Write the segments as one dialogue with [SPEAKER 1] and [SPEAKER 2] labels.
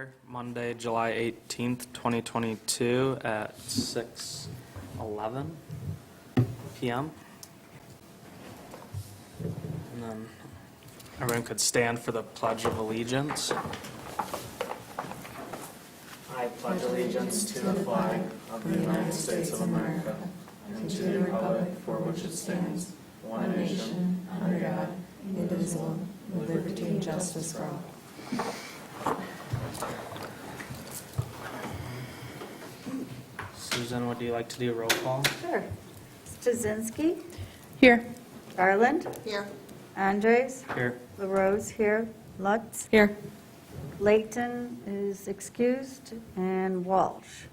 [SPEAKER 1] order, Monday, July 18th, 2022 at 6:11 p.m. And then everyone could stand for the Pledge of Allegiance. I pledge allegiance to the flag of the United States of America and to the republic for which it stands, one nation, under God, indivisible, with liberty and justice for all. Susan, would you like to do a roll call?
[SPEAKER 2] Sure. Stasinski?
[SPEAKER 3] Here.
[SPEAKER 2] Garland?
[SPEAKER 4] Here.
[SPEAKER 2] Andres?
[SPEAKER 1] Here.
[SPEAKER 2] LaRose here. Lutz?
[SPEAKER 3] Here.
[SPEAKER 2] Layton is excused. And Walsh.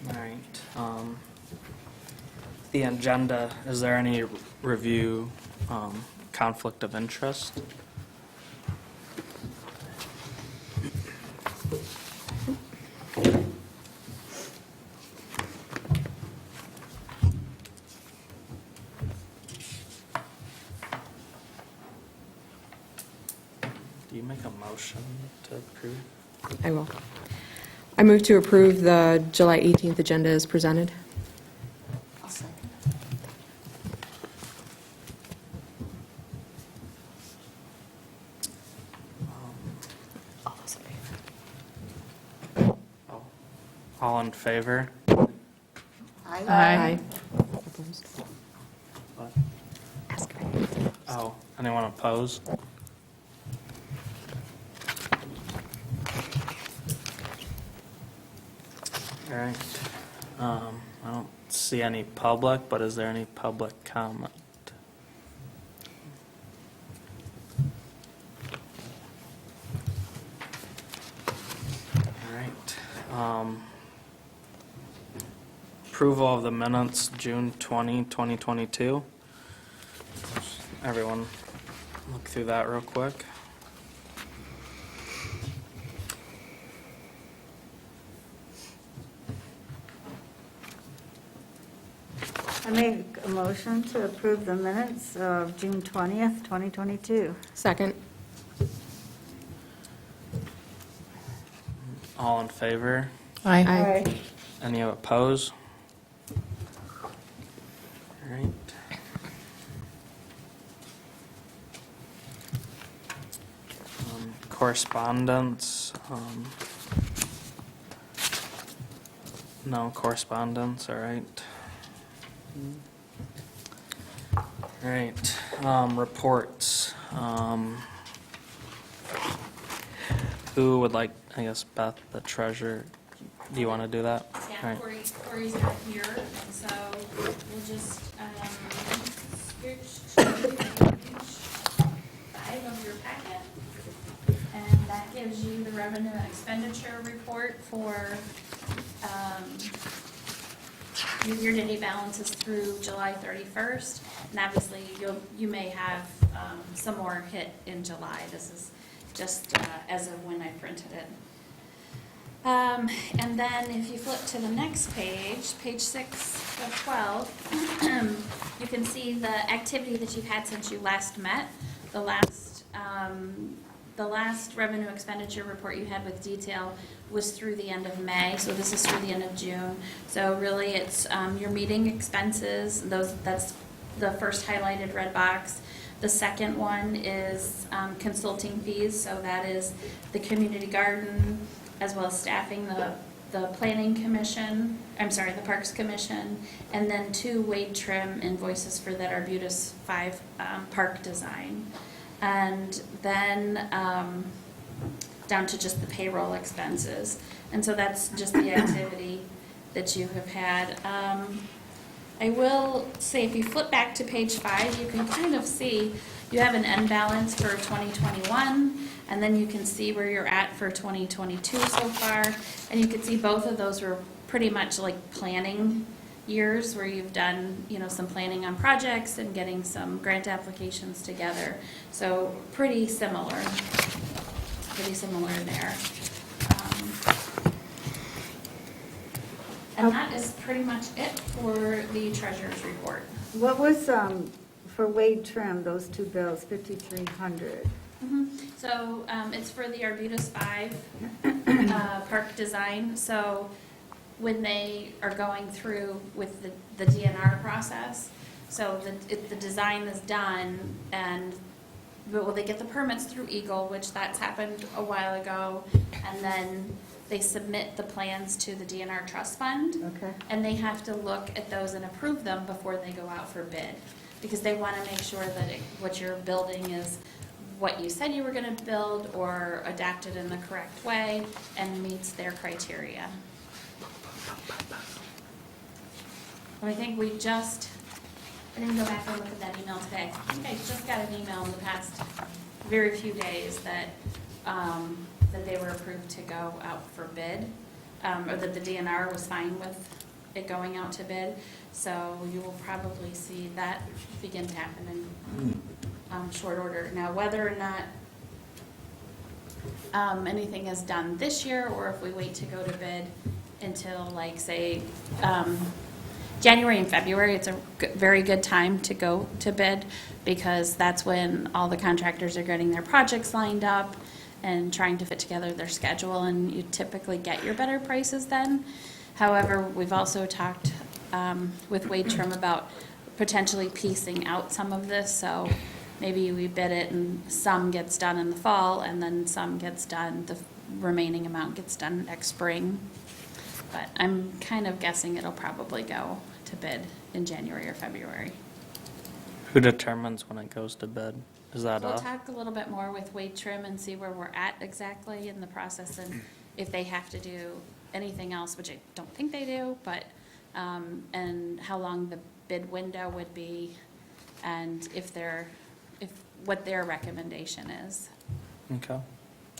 [SPEAKER 1] All right. The agenda, is there any review conflict of interest? Do you make a motion to approve?
[SPEAKER 3] I will. I move to approve the July 18th agenda as presented.
[SPEAKER 4] I'll second.
[SPEAKER 3] All those in favor?
[SPEAKER 1] All in favor?
[SPEAKER 3] Aye. Opposed?
[SPEAKER 1] What?
[SPEAKER 3] Ask.
[SPEAKER 1] Oh, anyone opposed? All right. I don't see any public, but is there any public comment? All right. Approval of the minutes, June 20, 2022. Everyone look through that real quick.
[SPEAKER 2] I make a motion to approve the minutes of June 20th, 2022.
[SPEAKER 3] Second.
[SPEAKER 1] All in favor?
[SPEAKER 3] Aye.
[SPEAKER 1] Any opposed? All right. Correspondence. No correspondence, all right. All right, reports. Who would like, I guess Beth, the treasurer, do you want to do that? All
[SPEAKER 5] Yeah,
[SPEAKER 1] right.
[SPEAKER 5] Corey's not here, and so we'll just scooch to page 5 of your packet. And that gives you the revenue and expenditure report for your year-to-date balances through July 31st. And obviously, you may have some more hit in July. This is just as of when I printed it. And then if you flip to the next page, page 6 of 12, you can see the activity that you've had since you last met. The last revenue expenditure report you had with detail was through the end of May, so this is through the end of June. So really, it's your meeting expenses. That's the first highlighted red box. The second one is consulting fees, so that is the community garden, as well as staffing the planning commission, the Parks Commission, and then 2 Wade Trim invoices for that Arbutus 5 park design. And then down to just the payroll expenses. And so that's just the activity that you have had. I will say, if you flip back to page 5, you can kind of see you have an end balance for 2021, and then you can see where you're at for 2022 so far. And you can see both of those were pretty much like planning years, where you've done, some planning on projects and getting some grant applications together. So pretty similar there. And that is pretty much it for the treasurer's report.
[SPEAKER 2] What was for Wade Trim, those two bills, 5,300.
[SPEAKER 5] So it's for the Arbutus 5 park design. So when they are going through with the DNR process, so the design is done and well, they get the permits through Eagle, which that's happened a while ago, and then they submit the plans to the DNR trust fund.
[SPEAKER 2] Okay.
[SPEAKER 5] And they have to look at those and approve them before they go out for bid, because they want to make sure that what you're building is what you said you were going to build or adapted in the correct way and meets their criteria. And I think I didn't go back and look at that email today. I think I just got an email in the past very few days that, that they were approved to go out for bid, or that the DNR was fine with it going out to bid. So you will probably see that begin to happen in short order. Now, whether or not anything is done this year, or if we wait to go to bid until, like, say, January and February, it's a very good time to go to bid, because that's when all the contractors are getting their projects lined up and trying to fit together their schedule, and you typically get your better prices then. However, we've also talked with Wade Trim about potentially piecing out some of this, so maybe we bid it and some gets done in the fall and then some gets done, the remaining amount gets done next spring. But I'm kind of guessing it'll probably go to bid in January or February.
[SPEAKER 6] Who determines when it goes to bid? Is that
[SPEAKER 5] We'll
[SPEAKER 6] us?
[SPEAKER 5] talk a little bit more with Wade Trim and see where we're at exactly in the process, and if they have to do anything else, which I don't think they do, but, and how long the bid window would be, and what their recommendation is.
[SPEAKER 6] Okay.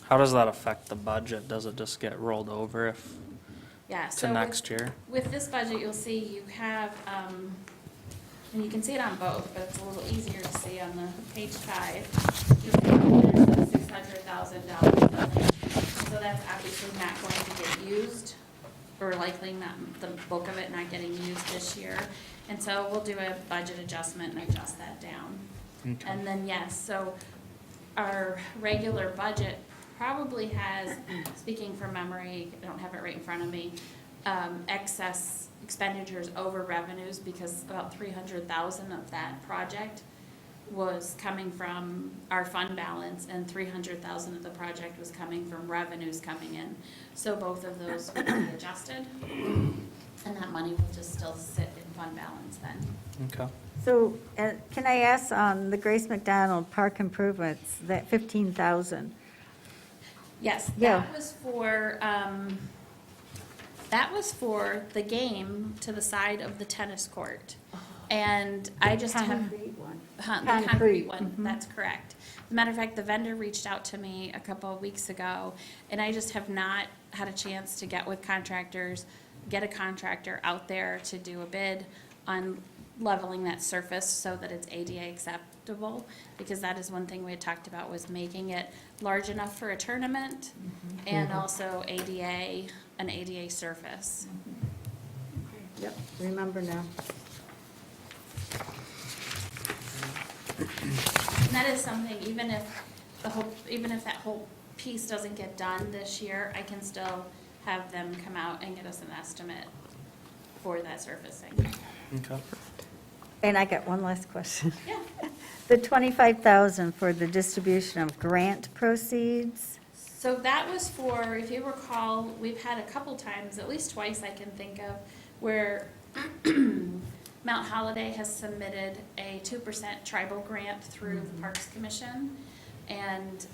[SPEAKER 6] How does that affect the budget? Does it just get rolled over
[SPEAKER 5] Yeah,
[SPEAKER 6] to
[SPEAKER 5] so
[SPEAKER 6] next year?
[SPEAKER 5] with this budget, you'll see you have, and you can see it on both, but it's a little easier to see on the page 5. There's a $600,000 building. So that's obviously not going to get used, or likely not, the bulk of it not getting used this year. And so we'll do a budget adjustment and adjust that down.
[SPEAKER 6] Okay.
[SPEAKER 5] And then, yes, so our regular budget probably has, speaking from memory, I don't have it right in front of me, excess expenditures over revenues, because about 300,000 of that project was coming from our fund balance, and 300,000 of the project was coming from revenues coming in. So both of those will be adjusted, and that money will just still sit in fund balance then.
[SPEAKER 6] Okay.
[SPEAKER 2] So can I ask on the Grace McDonald Park improvements, that 15,000?
[SPEAKER 5] Yes,
[SPEAKER 2] Yeah.
[SPEAKER 5] that was for the game to the side of the tennis court. And I just have.
[SPEAKER 2] Concrete one.
[SPEAKER 5] The
[SPEAKER 2] Concrete,
[SPEAKER 5] concrete one,
[SPEAKER 2] mhm.
[SPEAKER 5] that's correct. As a matter of fact, the vendor reached out to me a couple of weeks ago, and I just have not had a chance to get with contractors, get a contractor out there to do a bid on leveling that surface so that it's ADA acceptable, because that is one thing we had talked about, was making it large enough for a tournament and also an ADA surface.
[SPEAKER 2] Yep, remember now.
[SPEAKER 5] And that is something, even if that whole piece doesn't get done this year, I can still have them come out and get us an estimate for that surfacing.
[SPEAKER 6] Okay.
[SPEAKER 2] And I got one last question.
[SPEAKER 5] Yeah.
[SPEAKER 2] The 25,000 for the distribution of grant proceeds?
[SPEAKER 5] So that was for, if you recall, we've had a couple times, at least twice I can think of, where Mount Holiday has submitted a 2% tribal grant through the Parks Commission. And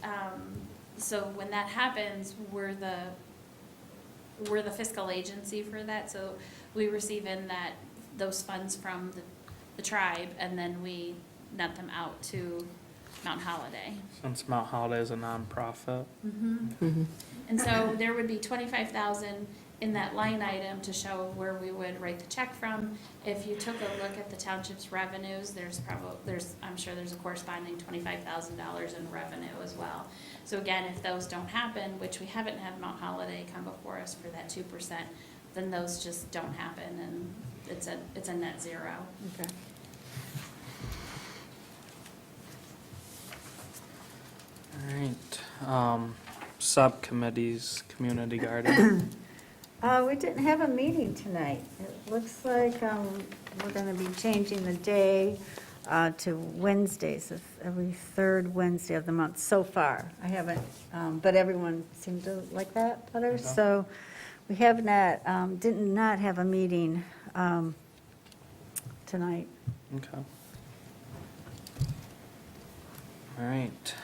[SPEAKER 5] so when that happens, we're the fiscal agency for that. So we receive in those funds from the tribe, and then we net them out to Mount Holiday.
[SPEAKER 6] Since Mount Holiday is a nonprofit.
[SPEAKER 5] And so there would be 25,000 in that line item to show where we would write the check from. If you took a look at the township's revenues, I'm sure there's a corresponding $25,000 in revenue as well. So again, if those don't happen, which we haven't had Mount Holiday come before us for that 2%, then those just don't happen, and it's a net zero.
[SPEAKER 2] Okay.
[SPEAKER 6] All right, subcommittees, community garden.
[SPEAKER 2] We didn't have a meeting tonight. It looks like we're going to be changing the day to Wednesdays, every third Wednesday of the month so far. I haven't, but everyone seemed to like that better. So we have not, did not have a meeting tonight.
[SPEAKER 6] Okay. All right,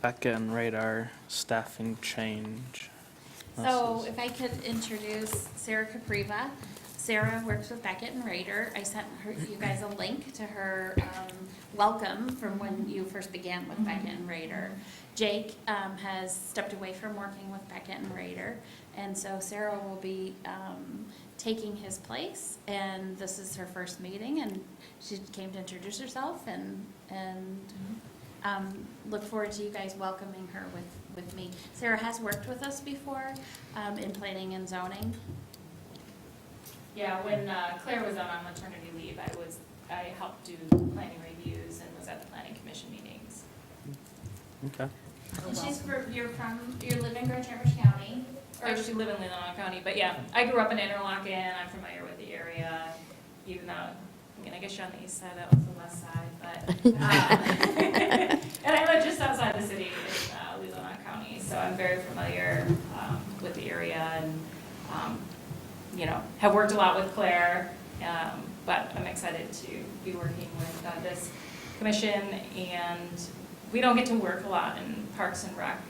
[SPEAKER 6] Becca and Radar staffing change.
[SPEAKER 5] So if I could introduce Sarah Capriva. Sarah works with Beckett and Rader. I sent you guys a link to her welcome from when you first began with Beckett and Rader. Jake has stepped away from working with Beckett and Rader, and so Sarah will be taking his place, and this is her first meeting, and she came to introduce herself, and look forward to you guys welcoming her with me. Sarah has worked with us before in planning and zoning.
[SPEAKER 7] Yeah, when Claire was out on maternity leave, I helped do planning reviews and was at the planning commission meetings.
[SPEAKER 6] Okay,
[SPEAKER 5] And you live in Grand Traverse County.
[SPEAKER 7] I actually live in Leelanau County, but yeah, I grew up in Interlochen. I'm familiar with the area, even though, I mean, I guess you're on the east side, that was the west side, but, and I live just outside the city in Leelanau County, so I'm very familiar with the area and, you know, have worked a lot with Claire, but I'm excited to be working with this commission, and we don't get to work a lot in Parks and Rec.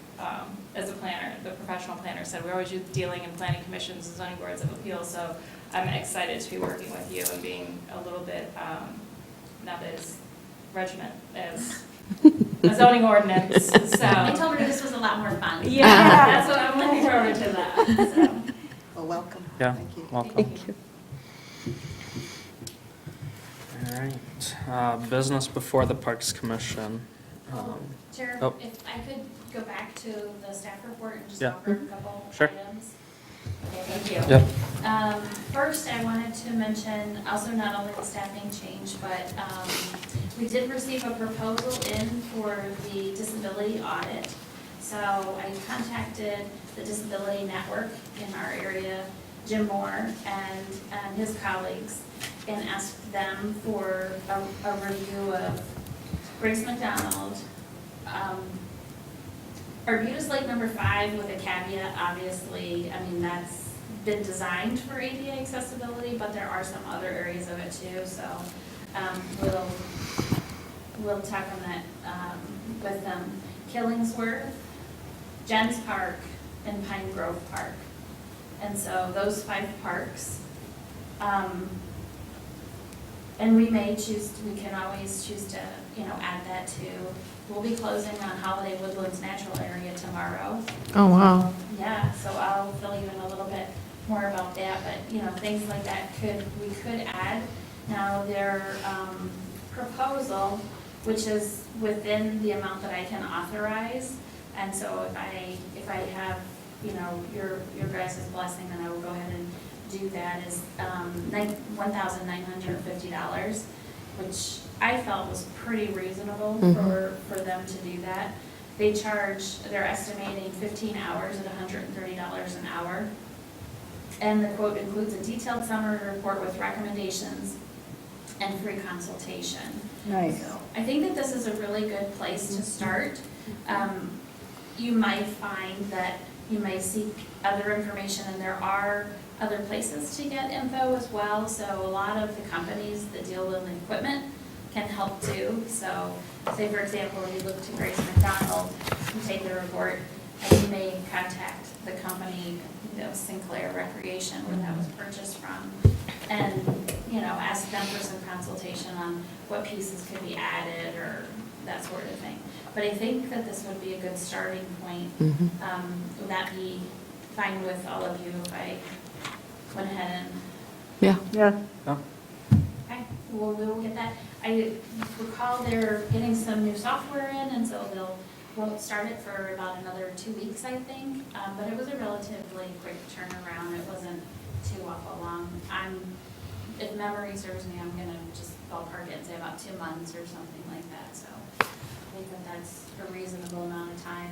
[SPEAKER 7] As a planner, the professional planner said, we're always dealing in planning commissions and zoning boards of appeals, so I'm excited to be working with you and being a little bit, not as regiment as a zoning ordinance, so.
[SPEAKER 5] I told her this was a lot more fun.
[SPEAKER 7] Yeah, that's what I'm looking forward to that, so.
[SPEAKER 4] Well, welcome.
[SPEAKER 6] yeah,
[SPEAKER 4] Thank you.
[SPEAKER 6] welcome.
[SPEAKER 3] Thank you.
[SPEAKER 6] All right, business before the Parks Commission.
[SPEAKER 5] Chair,
[SPEAKER 6] Oh.
[SPEAKER 5] if I could go back to the staff report and just
[SPEAKER 6] Yeah.
[SPEAKER 5] cover a couple
[SPEAKER 6] Sure.
[SPEAKER 5] items. Okay, thank you.
[SPEAKER 6] Yep.
[SPEAKER 5] First, I wanted to mention also not only the staffing change, but we did receive a proposal in for the disability audit. So I contacted the Disability Network in our area, Jim Moore, and his colleagues, and asked them for a review of Grace McDonald, Arbutus Lake number 5 with a caveat, obviously, I mean, that's been designed for ADA accessibility, but there are some other areas of it too, so we'll talk on that with them. Killingsworth, Jens Park, and Pine Grove Park. And so those 5 parks. And we can always choose to, add that to, we'll be closing on Holiday Woodlands Natural Area tomorrow.
[SPEAKER 3] Oh, wow.
[SPEAKER 5] Yeah, so I'll fill you in a little bit more about that, but, things like that we could add. Now, their proposal, which is within the amount that I can authorize, and so if I have, your guys' blessing, then I will go ahead and do that, is $1,950, which I felt was pretty reasonable for them to do that. They're estimating 15 hours at $130 an hour. And the quote includes a detailed summary report with recommendations and free consultation.
[SPEAKER 2] Nice.
[SPEAKER 5] So I think that this is a really good place to start. You might find that you may seek other information, and there are other places to get info as well. So a lot of the companies that deal with equipment can help too. So say, for example, if you look to Grace McDonald, you take the report, and you may contact the company, Sinclair Recreation, where that was purchased from, and, ask them for some consultation on what pieces could be added or that sort of thing. But I think that this would be a good starting point. Would that be fine with all of you if I went ahead and,
[SPEAKER 3] Yeah.
[SPEAKER 2] Yeah.
[SPEAKER 5] okay, we will get that. I recall they're getting some new software in, and so won't start it for about another 2 weeks, I think. But it was a relatively quick turnaround. It wasn't too awful long. If memory serves me, I'm gonna just ballpark it and say about 2 months or something like that, so think that that's a reasonable amount of time.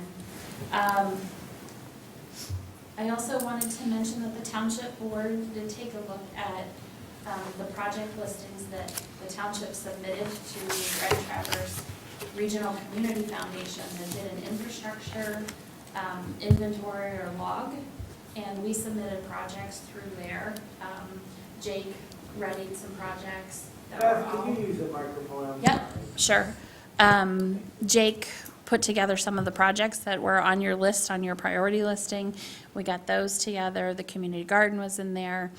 [SPEAKER 5] I also wanted to mention that the township board did take a look at the project listings that the township submitted to Red Traverse Regional Community Foundation that did an infrastructure inventory or log, and we submitted projects through there. Jake readied some projects that were all.
[SPEAKER 8] Can you use the microphone? I'm
[SPEAKER 5] Yep,
[SPEAKER 8] sorry.
[SPEAKER 5] sure. Jake put together some of the projects that were on your list, on your priority listing. We got those together. The community garden was in there.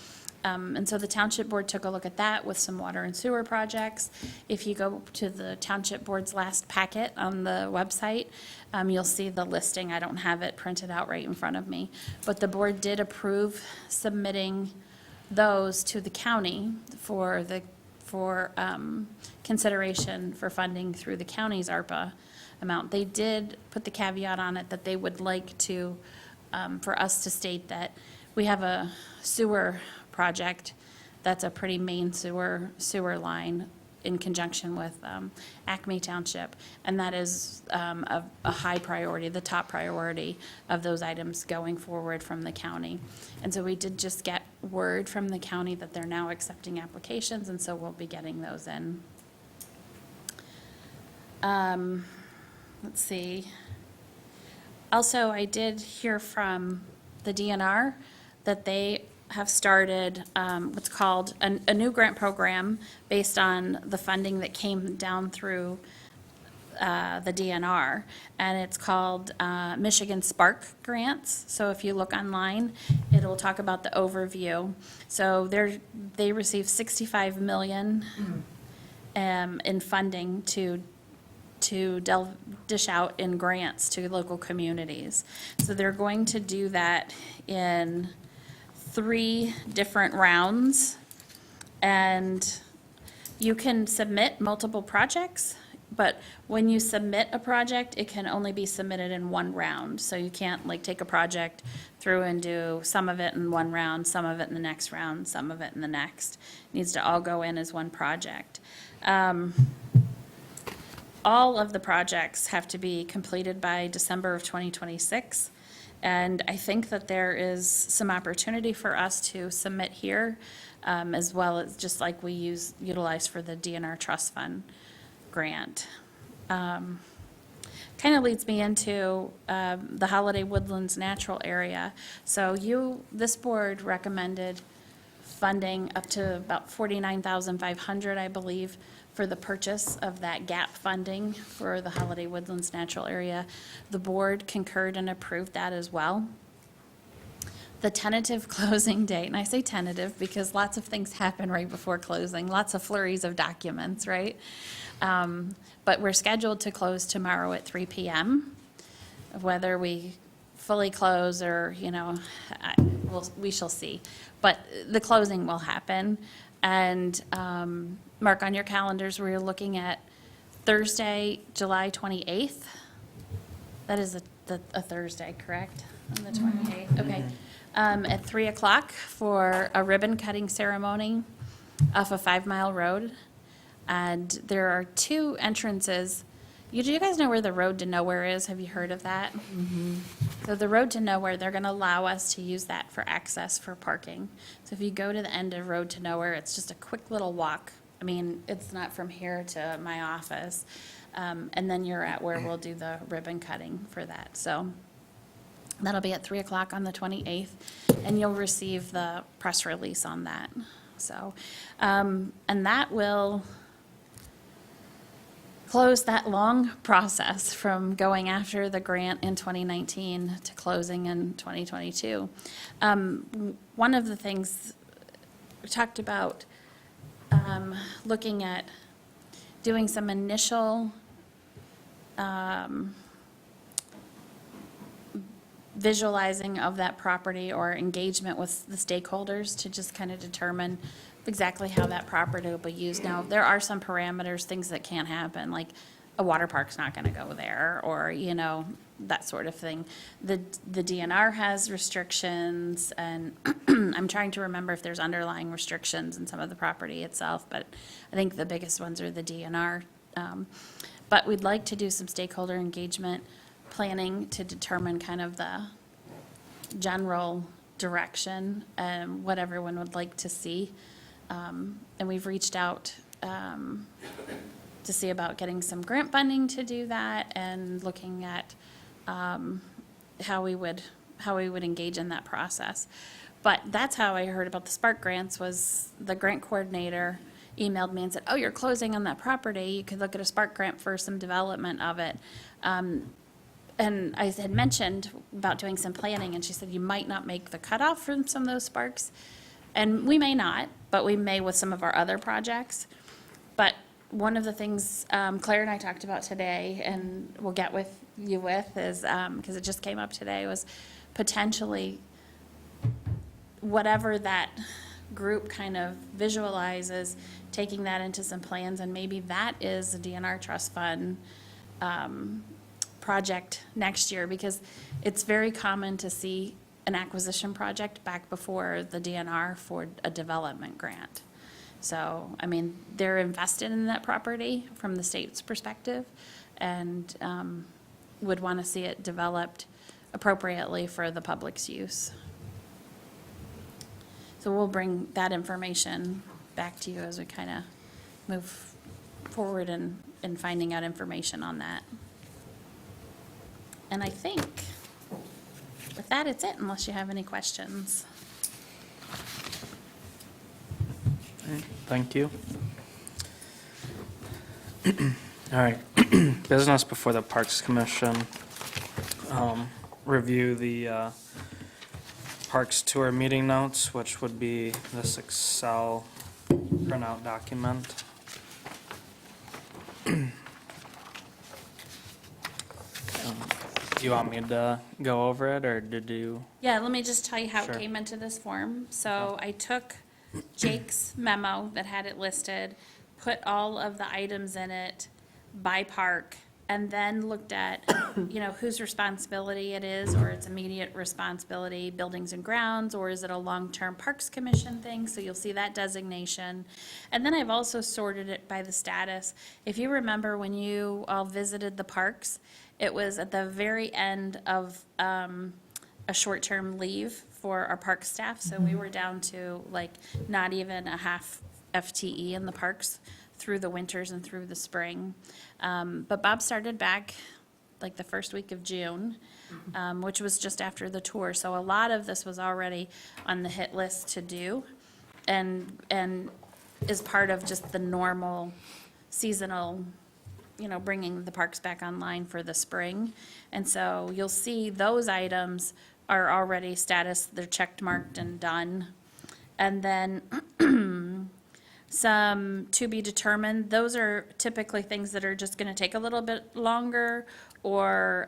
[SPEAKER 5] And so the township board took a look at that with some water and sewer projects. If you go to the township board's last packet on the website, you'll see the listing. I don't have it printed out right in front of me. But the board did approve submitting those to the county for consideration for funding through the county's ARPA amount. They did put the caveat on it that they would like to, for us to state that we have a sewer project that's a pretty main sewer line in conjunction with Acme Township, and that is a high priority, the top priority of those items going forward from the county. And so we did just get word from the county that they're now accepting applications, and so we'll be getting those in. Let's see. Also, I did hear from the DNR that they have started what's called a new grant program based on the funding that came down through the DNR, and it's called Michigan Spark Grants. So if you look online, it'll talk about the overview. So they received $65 million in funding to dish out in grants to local communities. So they're going to do that in 3 different rounds, and you can submit multiple projects, but when you submit a project, it can only be submitted in 1 round. So you can't like take a project through and do some of it in 1 round, some of it in the next round, some of it in the next. It needs to all go in as 1 project. All of the projects have to be completed by December of 2026. And I think that there is some opportunity for us to submit here, as well as just like we utilize for the DNR Trust Fund grant. Kind of leads me into the Holiday Woodlands Natural Area. So this board recommended funding up to about $49,500, I believe, for the purchase of that gap funding for the Holiday Woodlands Natural Area. The board concurred and approved that as well. The tentative closing date, and I say tentative because lots of things happen right before closing, lots of flurries of documents, right? But we're scheduled to close tomorrow at 3 p.m. Whether we fully close or, we shall see. But the closing will happen. And mark on your calendars, we're looking at Thursday, July 28th. That is a Thursday, correct? On the 28th, okay. At 3 o'clock for a ribbon cutting ceremony off a 5 Mile Road. And there are 2 entrances. Do you guys know where the Road to Nowhere is? Have you heard of that? So the Road to Nowhere, they're going to allow us to use that for access for parking. So if you go to the end of Road to Nowhere, it's just a quick little walk. I mean, it's not from here to my office. And then you're at where we'll do the ribbon cutting for that. So that'll be at 3 o'clock on the 28th, and you'll receive the press release on that. So, and that will close that long process from going after the grant in 2019 to closing in 2022. One of the things we talked about, looking at doing some initial visualizing of that property or engagement with the stakeholders to just kind of determine exactly how that property will be used. Now, there are some parameters, things that can't happen, like a water park's not gonna go there, or, that sort of thing. The DNR has restrictions, and I'm trying to remember if there's underlying restrictions in some of the property itself, but I think the biggest ones are the DNR. But we'd like to do some stakeholder engagement planning to determine kind of the general direction and what everyone would like to see. And we've reached out to see about getting some grant funding to do that and looking at how we would engage in that process. But that's how I heard about the Spark grants, was the grant coordinator emailed me and said, oh, you're closing on that property, you could look at a Spark grant for some development of it. And I had mentioned about doing some planning, and she said, you might not make the cutoff from some of those Sparks. And we may not, but we may with some of our other projects. But one of the things Claire and I talked about today, and we'll get with you with, is, because it just came up today, was potentially whatever that group kind of visualizes, taking that into some plans, and maybe that is a DNR trust fund project next year, because it's very common to see an acquisition project back before the DNR for a development grant. So, I mean, they're invested in that property from the state's perspective, and would want to see it developed appropriately for the public's use. So we'll bring that information back to you as we kind of move forward in finding out information on that. And I think with that, it's it, unless you have any questions.
[SPEAKER 6] Thank you. All right, business before the Parks Commission. Review the Parks Tour meeting notes, which would be this Excel printout document. You want me to go over it, or did you?
[SPEAKER 5] Yeah, let me just tell you how
[SPEAKER 6] Sure.
[SPEAKER 5] it came into this form. So I took Jake's memo that had it listed, put all of the items in it by park, and then looked at, whose responsibility it is, or its immediate responsibility, buildings and grounds, or is it a long-term Parks Commission thing? So you'll see that designation. And then I've also sorted it by the status. If you remember when you all visited the parks, it was at the very end of a short-term leave for our park staff. So we were down to like not even a half FTE in the parks through the winters and through the spring. But Bob started back like the first week of June, which was just after the tour. So a lot of this was already on the hit list to do, and is part of just the normal seasonal, bringing the parks back online for the spring. And so you'll see those items are already status, they're checked, marked, and done. And then some to be determined, those are typically things that are just gonna take a little bit longer, or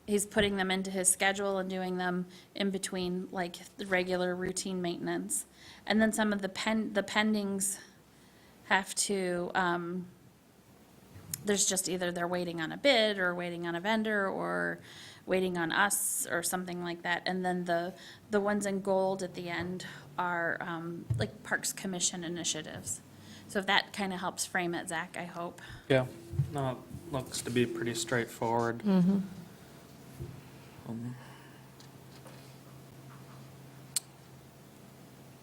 [SPEAKER 5] he's putting them into his schedule and doing them in between, like the regular routine maintenance. And then some of the pendings have to, there's just either they're waiting on a bid, or waiting on a vendor, or waiting on us, or something like that. And then the ones in gold at the end are like Parks Commission initiatives. So if that kind of helps frame it, Zach, I hope.
[SPEAKER 6] Yeah, no, it looks to be pretty straightforward.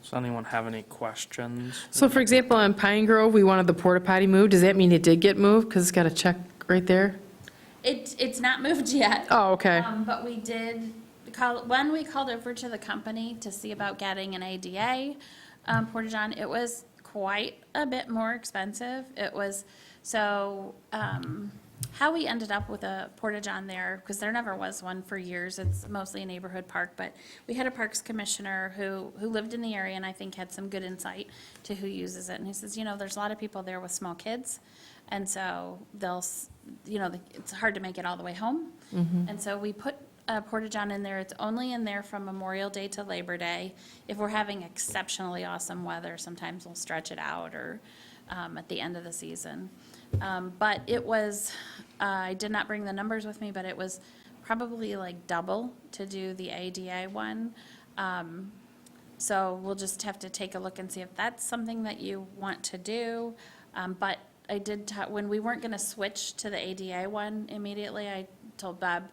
[SPEAKER 6] Does anyone have any questions?
[SPEAKER 3] So for example, on Pine Grove, we wanted the porta potty moved. Does that mean it did get moved? Because it's got a check right there?
[SPEAKER 5] It's not moved yet.
[SPEAKER 3] Oh, okay.
[SPEAKER 5] But we did when we called over to the company to see about getting an ADA porta-john, it was quite a bit more expensive. It was, so, how we ended up with a porta-john there, because there never was one for years, it's mostly a neighborhood park, but we had a parks commissioner who lived in the area and I think had some good insight to who uses it. And he says, there's a lot of people there with small kids, and so they'll, it's hard to make it all the way home. And so we put a porta-john in there. It's only in there from Memorial Day to Labor Day. If we're having exceptionally awesome weather, sometimes we'll stretch it out, or at the end of the season. But it was, I did not bring the numbers with me, but it was probably like double to do the ADA one. So we'll just have to take a look and see if that's something that you want to do. But I did, when we weren't gonna switch to the ADA one immediately, I told Bob,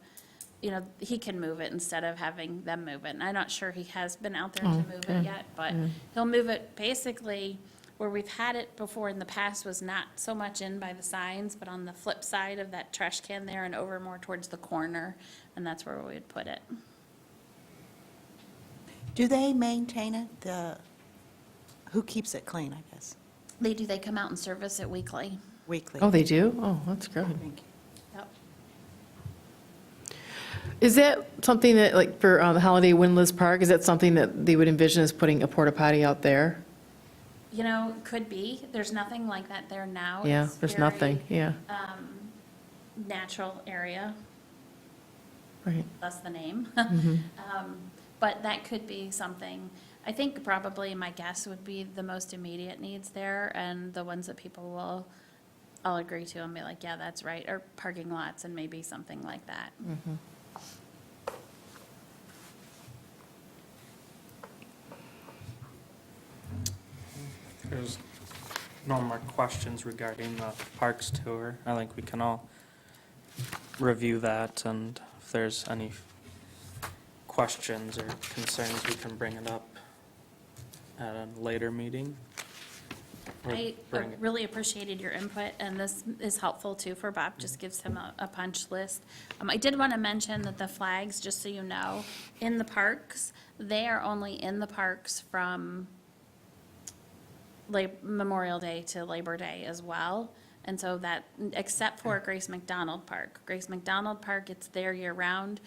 [SPEAKER 5] you know, he can move it instead of having them move it. And I'm not sure he has been out there to move
[SPEAKER 3] okay.
[SPEAKER 5] it yet, but he'll move it basically where we've had it before in the past was not so much in by the signs, but on the flip side of that trash can there and over more towards the corner, and that's where we would put it.
[SPEAKER 4] Do they maintain it? Who keeps it clean, I guess,
[SPEAKER 5] They do, they come out and service it weekly.
[SPEAKER 4] weekly?
[SPEAKER 3] Oh, they do? Oh, that's good.
[SPEAKER 4] Thank you.
[SPEAKER 5] Yep.
[SPEAKER 3] Is that something that, like, for the Holiday Windlass Park, is that something that they would envision as putting a porta potty out there?
[SPEAKER 5] You know, could be. There's nothing like that there now.
[SPEAKER 3] Yeah,
[SPEAKER 5] It's
[SPEAKER 3] there's
[SPEAKER 5] very,
[SPEAKER 3] nothing, yeah,
[SPEAKER 5] Natural area,
[SPEAKER 3] right.
[SPEAKER 5] that's the name. But that could be something, I think probably my guess would be the most immediate needs there and the ones that people will all agree to and be like, yeah, that's right, or parking lots and maybe something like that.
[SPEAKER 6] There's no more questions regarding the parks tour. I think we can all review that, and if there's any questions or concerns, we can bring it up at a later meeting. Or
[SPEAKER 5] I
[SPEAKER 6] bring it-
[SPEAKER 5] really appreciated your input, and this is helpful too for Bob, just gives him a punch list. I did want to mention that the flags, just so you know, in the parks, they are only in the parks from Memorial Day to Labor Day as well. And so that, except for Grace McDonald Park. Grace McDonald Park, it's there year-round.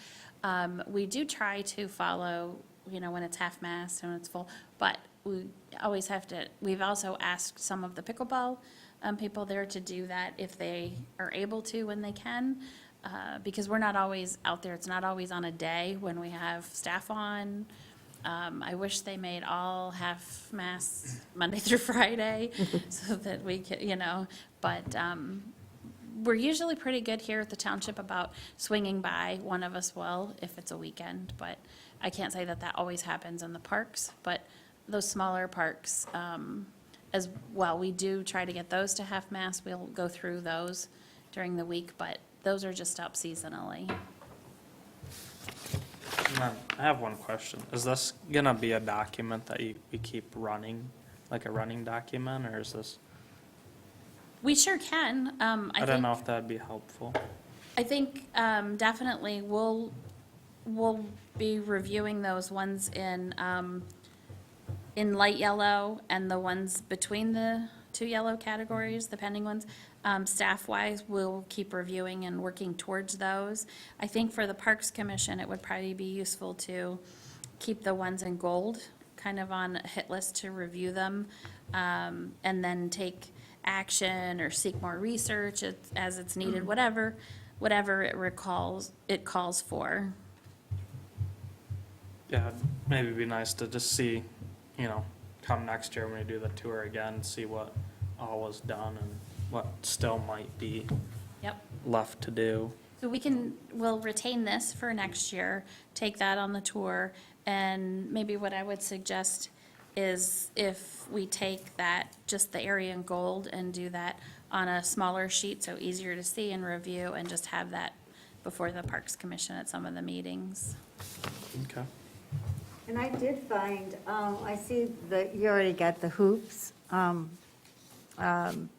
[SPEAKER 5] We do try to follow, you know, when it's half-mast and it's full, but we always have to, we've also asked some of the pickleball people there to do that if they are able to when they can, because we're not always out there. It's not always on a day when we have staff on. I wish they made all half-mast Monday through Friday so that we could, you know, but we're usually pretty good here at the township about swinging by. One of us will if it's a weekend, but I can't say that that always happens in the parks. But those smaller parks as well, we do try to get those to half-mast. We'll go through those during the week, but those are just up seasonally.
[SPEAKER 6] And then I have one question. Is this gonna be a document that we keep running, like a running document, or is this?
[SPEAKER 5] We sure can.
[SPEAKER 6] I don't know if that'd be helpful.
[SPEAKER 5] I think definitely we'll be reviewing those ones in light yellow and the ones between the two yellow categories, the pending ones. Staff-wise, we'll keep reviewing and working towards those. I think for the Parks Commission, it would probably be useful to keep the ones in gold kind of on a hit list to review them, and then take action or seek more research as it's needed, whatever it calls for.
[SPEAKER 6] Yeah, maybe it'd be nice to just see, you know, come next year when we do the tour again, see what all was done and what still might be
[SPEAKER 5] Yep.
[SPEAKER 6] left to do.
[SPEAKER 5] So we'll retain this for next year, take that on the tour, and maybe what I would suggest is if we take that, just the area in gold, and do that on a smaller sheet, so easier to see and review, and just have that before the Parks Commission at some of the meetings.
[SPEAKER 6] Okay.
[SPEAKER 2] And I did find, I see that you already got the hoops,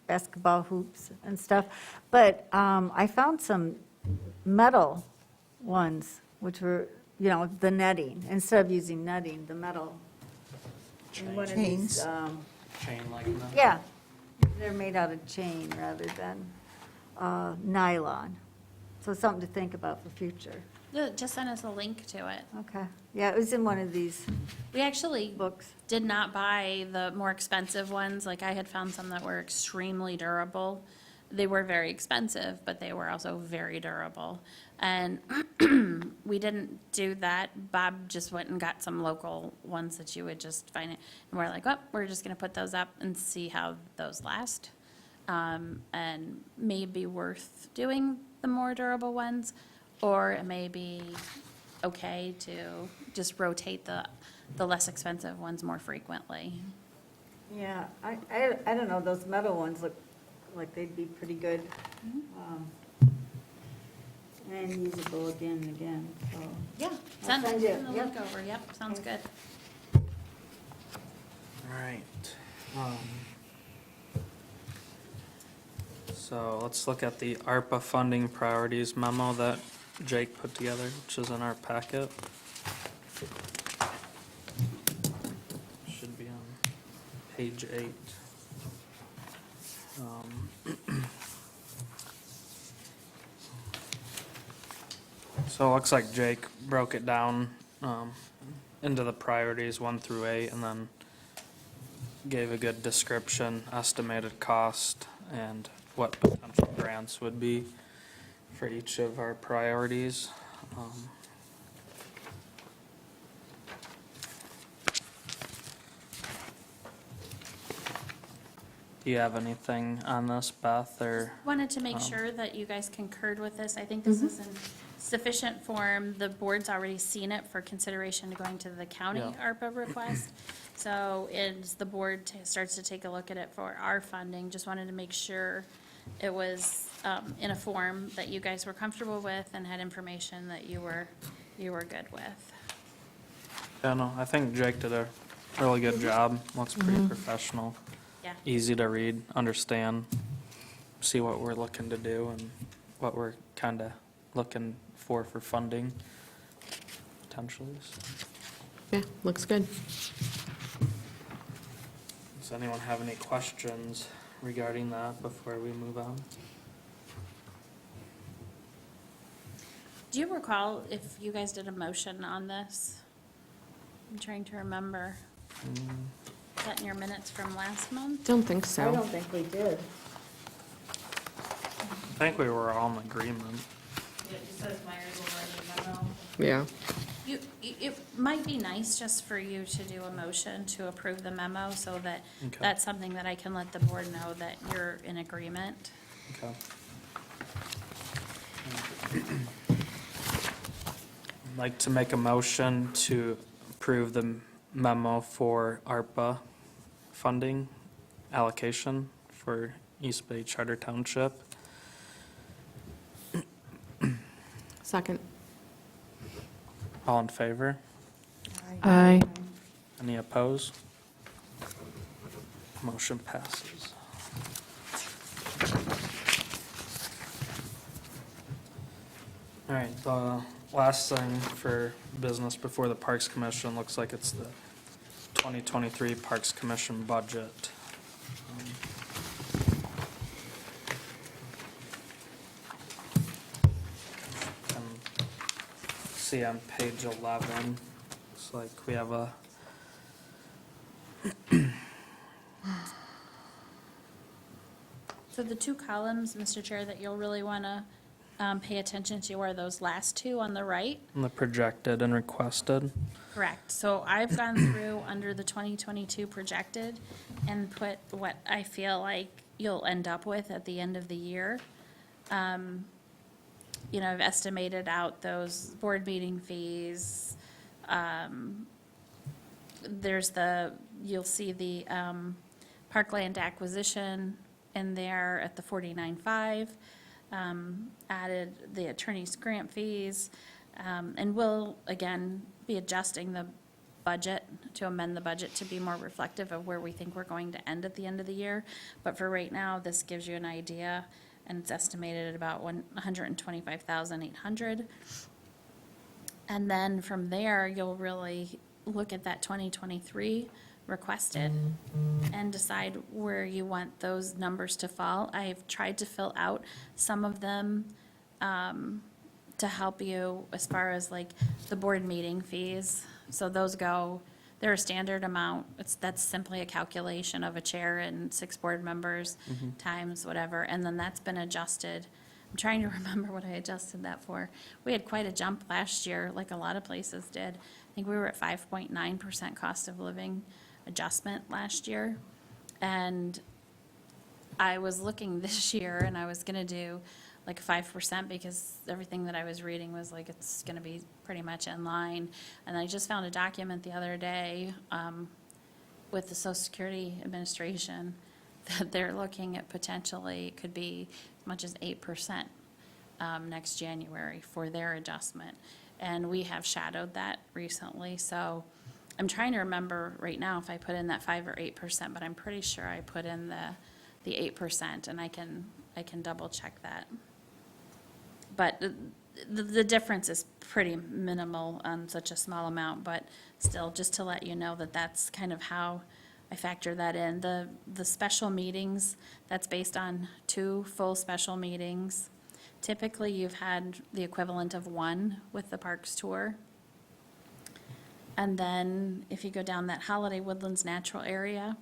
[SPEAKER 2] basketball hoops and stuff, but I found some metal ones, which were, you know, the netting, instead of using netting, the metal. And one of these,
[SPEAKER 4] Chains.
[SPEAKER 6] Chain like that?
[SPEAKER 2] Yeah, they're made out of chain rather than nylon. So something to think about for future.
[SPEAKER 5] Yeah, just send us a link to it.
[SPEAKER 2] Okay, yeah, it was in one of these
[SPEAKER 5] We actually
[SPEAKER 2] books.
[SPEAKER 5] did not buy the more expensive ones. Like, I had found some that were extremely durable. They were very expensive, but they were also very durable. And we didn't do that. Bob just went and got some local ones that you would just find it. And we're like, oh, we're just gonna put those up and see how those last. And maybe worth doing the more durable ones, or it may be okay to just rotate the less expensive ones more frequently.
[SPEAKER 2] Yeah, I don't know, those metal ones look like they'd be pretty good. And usable again and again, so.
[SPEAKER 5] Yeah,
[SPEAKER 2] I'll
[SPEAKER 5] send
[SPEAKER 2] send you,
[SPEAKER 5] them a
[SPEAKER 2] yep.
[SPEAKER 5] look over, yep, sounds
[SPEAKER 2] Okay.
[SPEAKER 5] good.
[SPEAKER 6] All right. So let's look at the ARPA funding priorities memo that Jake put together, which is in our packet. Should be on page 8. So it looks like Jake broke it down into the priorities 1 through 8, and then gave a good description, estimated cost, and what potential grants would be for each of our priorities. Do you have anything on this, Beth, or?
[SPEAKER 5] Wanted to make sure that you guys concurred with this. I think this is in sufficient form. The board's already seen it for consideration to going to the county
[SPEAKER 6] Yeah.
[SPEAKER 5] ARPA request. So as the board starts to take a look at it for our funding, just wanted to make sure it was in a form that you guys were comfortable with and had information that you were good with.
[SPEAKER 6] Yeah, no, I think Jake did a really good job. Looks pretty professional.
[SPEAKER 5] Yeah.
[SPEAKER 6] Easy to read, understand, see what we're looking to do and what we're kind of looking for funding potentially. So,
[SPEAKER 3] Yeah, looks good.
[SPEAKER 6] does anyone have any questions regarding that before we move on?
[SPEAKER 5] Do you recall if you guys did a motion on this? I'm trying to remember. Is that in your minutes from last month?
[SPEAKER 3] Don't think
[SPEAKER 2] I
[SPEAKER 3] so.
[SPEAKER 2] don't think we did.
[SPEAKER 6] I think we were all in agreement.
[SPEAKER 7] It just says Myers will write a memo.
[SPEAKER 3] Yeah.
[SPEAKER 5] It might be nice just for you to do a motion to approve the memo so that
[SPEAKER 6] Okay.
[SPEAKER 5] that's something that I can let the board know that you're in agreement.
[SPEAKER 6] Okay. I'd like to make a motion to approve the memo for ARPA funding allocation for East Bay Charter Township.
[SPEAKER 3] Second.
[SPEAKER 6] All in favor?
[SPEAKER 3] Aye.
[SPEAKER 6] Any opposed? Motion passes. All right, the last thing for business before the Parks Commission looks like it's the 2023 Parks Commission budget. Can see on page 11, looks like we have a
[SPEAKER 5] So the two columns, Mr. Chair, that you'll really want to pay attention to are those last two on the right.
[SPEAKER 6] the projected and requested.
[SPEAKER 5] Correct. So I've gone through under the 2022 projected and put what I feel like you'll end up with at the end of the year. You know, I've estimated out those board meeting fees. There's you'll see the parkland acquisition in there at the 49.5. Added the attorney's grant fees, and we'll, again, be adjusting the budget to amend the budget to be more reflective of where we think we're going to end at the end of the year. But for right now, this gives you an idea, and it's estimated at about 125,800. And then from there, you'll really look at that 2023 requested and decide where you want those numbers to fall. I've tried to fill out some of them to help you as far as like the board meeting fees. So those go, they're a standard amount. That's simply a calculation of a chair and 6 board members times whatever. And then that's been adjusted. I'm trying to remember what I adjusted that for. We had quite a jump last year, like a lot of places did. I think we were at 5.9% cost of living adjustment last year. And I was looking this year and I was gonna do like 5% because everything that I was reading was like, it's gonna be pretty much in line. And I just found a document the other day with the Social Security Administration that they're looking at potentially, it could be as much as 8% next January for their adjustment. And we have shadowed that recently, so I'm trying to remember right now if I put in that 5 or 8%, but I'm pretty sure I put in the 8%, and I can double check that. But the difference is pretty minimal on such a small amount, but still, just to let you know that that's kind of how I factor that in. The special meetings, that's based on 2 full special meetings. Typically, you've had the equivalent of 1 with the Parks Tour. And then if you go down that Holiday Woodlands Natural Area,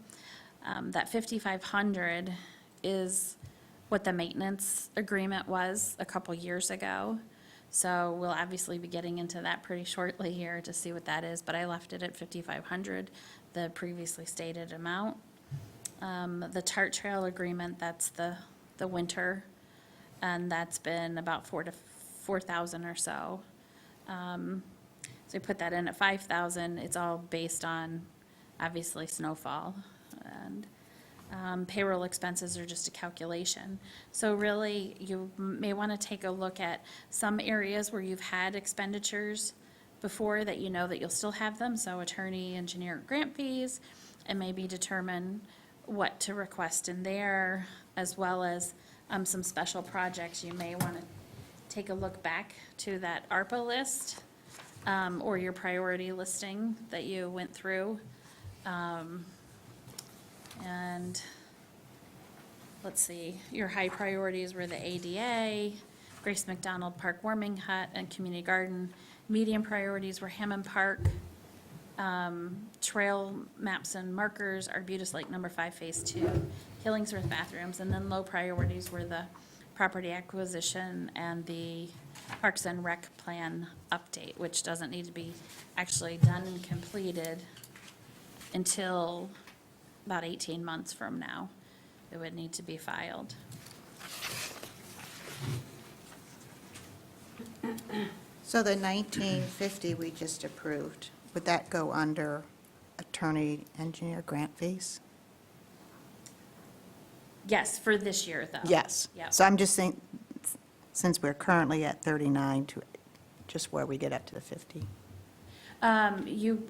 [SPEAKER 5] that 5,500 is what the maintenance agreement was a couple years ago. So we'll obviously be getting into that pretty shortly here to see what that is, but I left it at 5,500, the previously stated amount. The Tart Trail agreement, that's the winter, and that's been about 4,000 or so. So we put that in at 5,000. It's all based on, obviously, snowfall. And payroll expenses are just a calculation. So really, you may want to take a look at some areas where you've had expenditures before that you know that you'll still have them. So attorney, engineer, grant fees, and maybe determine what to request in there, as well as some special projects. You may want to take a look back to that ARPA list, or your priority listing that you went through. And let's see, your high priorities were the ADA, Grace McDonald Park Warming Hut, and Community Garden. Medium priorities were Hammond Park, trail maps and markers, Arbutus Lake Number 5 Phase 2, Killingsworth bathrooms, and then low priorities were the property acquisition and the Parks and Rec plan update, which doesn't need to be actually done and completed until about 18 months from now. It would need to be filed.
[SPEAKER 4] So the 1950 we just approved, would that go under attorney, engineer, grant fees?
[SPEAKER 5] Yes, for this year, though.
[SPEAKER 4] Yes.
[SPEAKER 5] Yeah.
[SPEAKER 4] So I'm just saying, since we're currently at 39, to just where we get up to the 50.
[SPEAKER 5] You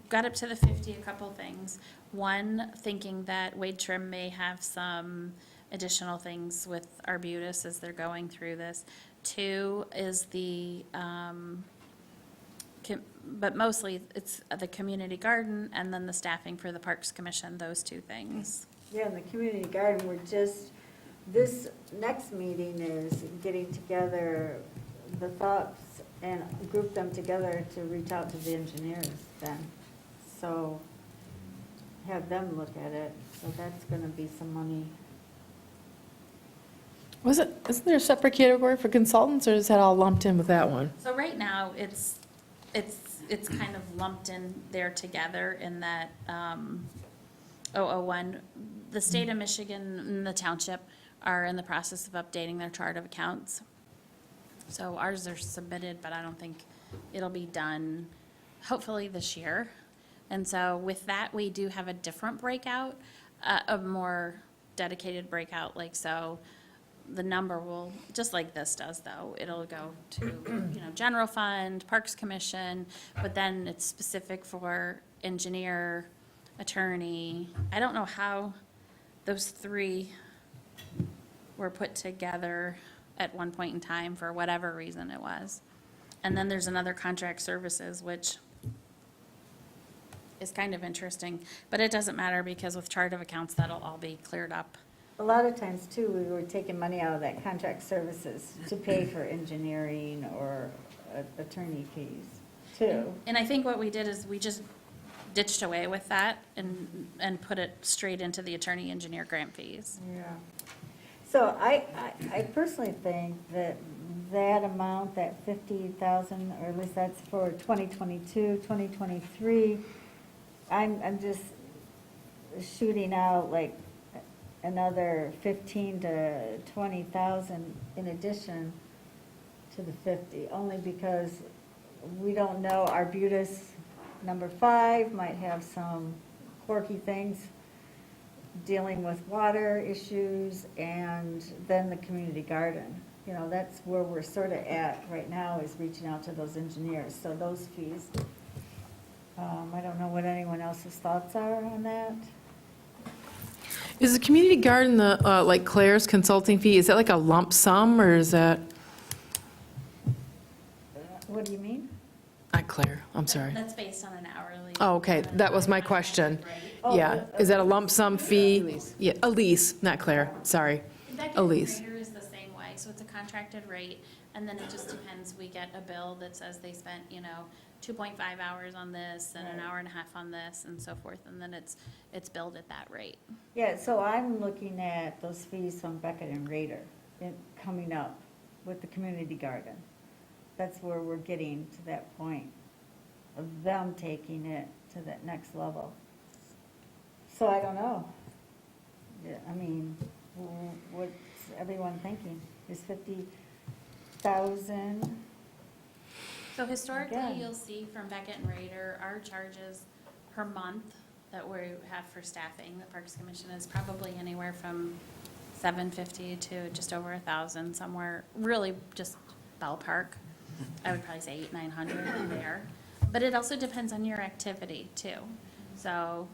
[SPEAKER 5] got up to the 50, a couple things. One, thinking that Wade Trim may have some additional things with Arbutus as they're going through this. 2 is but mostly it's the community garden and then the staffing for the Parks Commission, those 2 things.
[SPEAKER 2] Yeah, in the community garden, this next meeting is getting together the thoughts and group them together to reach out to the engineers then. So have them look at it. So that's going to be some money.
[SPEAKER 3] Isn't there a separate category for consultants, or is that all lumped in with that one?
[SPEAKER 5] So right now, it's kind of lumped in there together in that 001. The state of Michigan and the township are in the process of updating their chart of accounts. So ours are submitted, but I don't think it'll be done, hopefully this year. And so with that, we do have a different breakout, a more dedicated breakout, like so. The number will, just like this does though, it'll go to, general fund, Parks Commission, but then it's specific for engineer, attorney. I don't know how those 3 were put together at one point in time for whatever reason it was. And then there's another contract services, which is kind of interesting, but it doesn't matter because with chart of accounts, that'll all be cleared up.
[SPEAKER 2] A lot of times too, we were taking money out of that contract services to pay for engineering or attorney fees too.
[SPEAKER 5] And I think what we did is we just ditched away with that and put it straight into the attorney engineer grant fees.
[SPEAKER 2] Yeah. So I personally think that amount, that 50,000, or at least that's for 2022, 2023, I'm just shooting out like another 15 to 20,000 in addition to the 50, only because we don't know, Arbutus number 5 might have some quirky things dealing with water issues and then the community garden. You know, that's where we're sort of at right now, is reaching out to those engineers. So those fees, I don't know what anyone else's thoughts are on that.
[SPEAKER 3] Is the community garden the, like Claire's consulting fee, is that like a lump sum, or is that,
[SPEAKER 2] What do you mean?
[SPEAKER 3] not Claire, I'm sorry.
[SPEAKER 5] That's based on an hourly.
[SPEAKER 3] Oh, okay, that was my question.
[SPEAKER 5] Right.
[SPEAKER 2] Oh,
[SPEAKER 3] Yeah, is that a lump sum fee? Yeah, Elise, not Claire, sorry.
[SPEAKER 5] Beckett
[SPEAKER 3] Elise.
[SPEAKER 5] Grader is the same way, so it's a contracted rate, and then it just depends, we get a bill that says they spent, 2.5 hours on this, and an
[SPEAKER 2] Right.
[SPEAKER 5] hour and a half on this, and so forth, and then it's billed at that rate.
[SPEAKER 2] Yeah, so I'm looking at those fees from Beckett and Rader coming up with the community garden. That's where we're getting to that point of them taking it to that next level. So I don't know. Yeah, I mean, what's everyone thinking? Is 50,000?
[SPEAKER 5] So historically,
[SPEAKER 2] Again.
[SPEAKER 5] you'll see from Beckett and Rader, our charges per month that we have for staffing, the Parks Commission is probably anywhere from $750 to just over $1,000, somewhere, really just ballpark. I would probably say $800-900 in there. But it also depends on your activity too. So,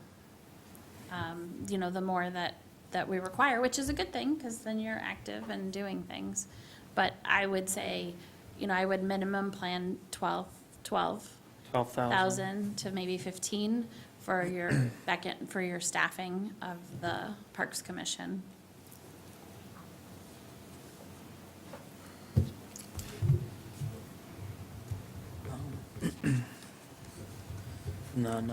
[SPEAKER 5] the more that we require, which is a good thing, because then you're active and doing things. But I would say, I would minimum plan 12,000 to maybe 15 for your for your staffing of the Parks Commission.
[SPEAKER 6] And then,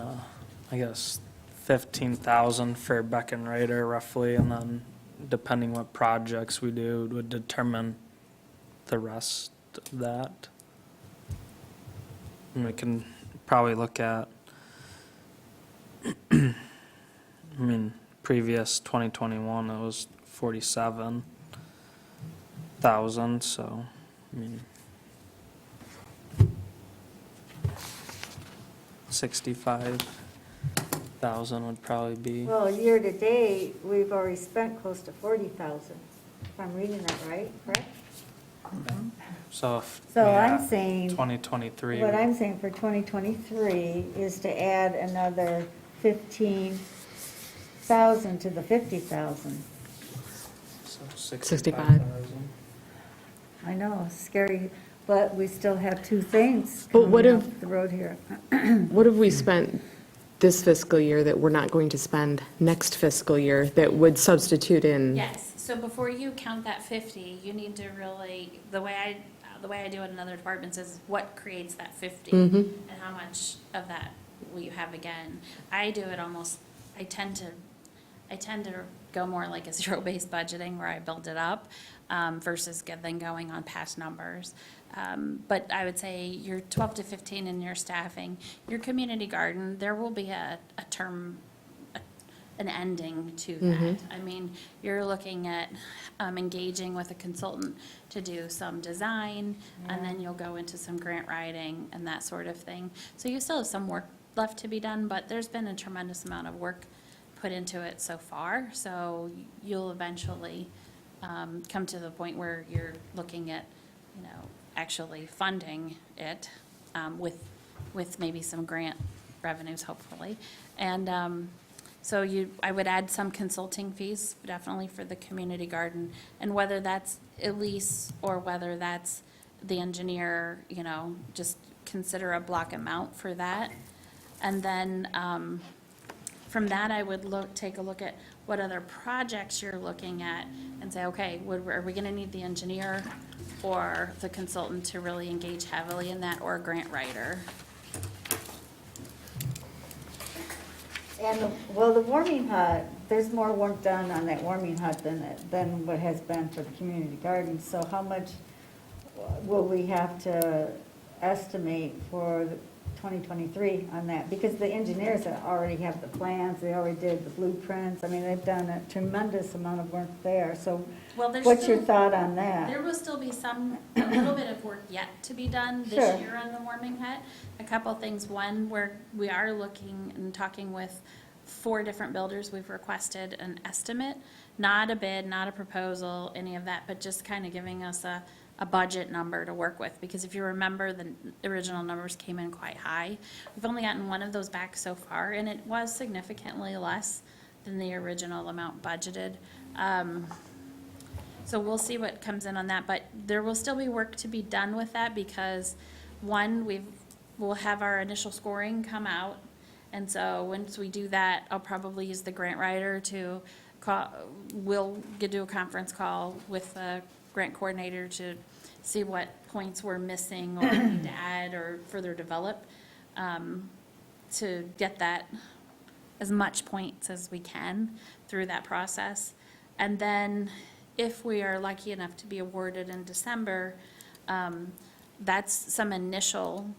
[SPEAKER 6] I guess 15,000 for Beck and Raider roughly, and then depending what projects we do would determine the rest of that. And we can probably look at, previous 2021, it was 47,000, so, 65,000 would probably be.
[SPEAKER 2] Well, year-to-date, we've already spent close to 40,000, if I'm reading that right, correct?
[SPEAKER 6] So if
[SPEAKER 2] So
[SPEAKER 6] we
[SPEAKER 2] I'm
[SPEAKER 6] have
[SPEAKER 2] saying,
[SPEAKER 6] 2023.
[SPEAKER 2] what I'm saying for 2023 is to add another 15,000 to the 50,000.
[SPEAKER 6] So
[SPEAKER 3] 65.
[SPEAKER 2] I know, scary, but we still have two things
[SPEAKER 8] But what
[SPEAKER 2] coming
[SPEAKER 8] if-
[SPEAKER 2] up the road here.
[SPEAKER 8] What have we spent this fiscal year that we're not going to spend next fiscal year that would substitute in?
[SPEAKER 5] Yes, so before you count that 50, you need to really, the way I do it in other departments is what creates that 50? And how much of that will you have again? I do it almost, I tend to go more like a zero-based budgeting where I build it up versus then going on past numbers. But I would say you're 12 to 15 in your staffing. Your community garden, there will be a term, an ending to that. I mean, you're looking at engaging with a consultant to do some design, and then you'll go into some grant writing and that sort of thing. So you still have some work left to be done, but there's been a tremendous amount of work put into it so far. So you'll eventually come to the point where you're looking at, actually funding it with maybe some grant revenues, hopefully. And so I would add some consulting fees, definitely for the community garden. And whether that's Elise or whether that's the engineer, just consider a block amount for that. And then from that, I would take a look at what other projects you're looking at and say, okay, are we gonna need the engineer or the consultant to really engage heavily in that, or a grant writer?
[SPEAKER 2] And, the warming hut, there's more work done on that warming hut than what has been for the community garden. So how much will we have to estimate for 2023 on that? Because the engineers already have the plans, they already did the blueprints. I mean, they've done a tremendous amount of work there. So
[SPEAKER 5] Well, there's
[SPEAKER 2] what's your
[SPEAKER 5] still-
[SPEAKER 2] thought on that?
[SPEAKER 5] There will still be a little bit of work yet to be done
[SPEAKER 2] Sure.
[SPEAKER 5] this year on the warming hut. A couple things. One, we are looking and talking with 4 different builders, we've requested an estimate, not a bid, not a proposal, any of that, but just kind of giving us a budget number to work with, because if you remember, the original numbers came in quite high. We've only gotten one of those back so far, and it was significantly less than the original amount budgeted. So we'll see what comes in on that, but there will still be work to be done with that, because one, we'll have our initial scoring come out. And so once we do that, I'll probably use the grant writer to call, do a conference call with the grant coordinator to see what points we're missing or need to add or further develop, to get that, as much points as we can through that process. And then if we are lucky enough to be awarded in December, that's some initial,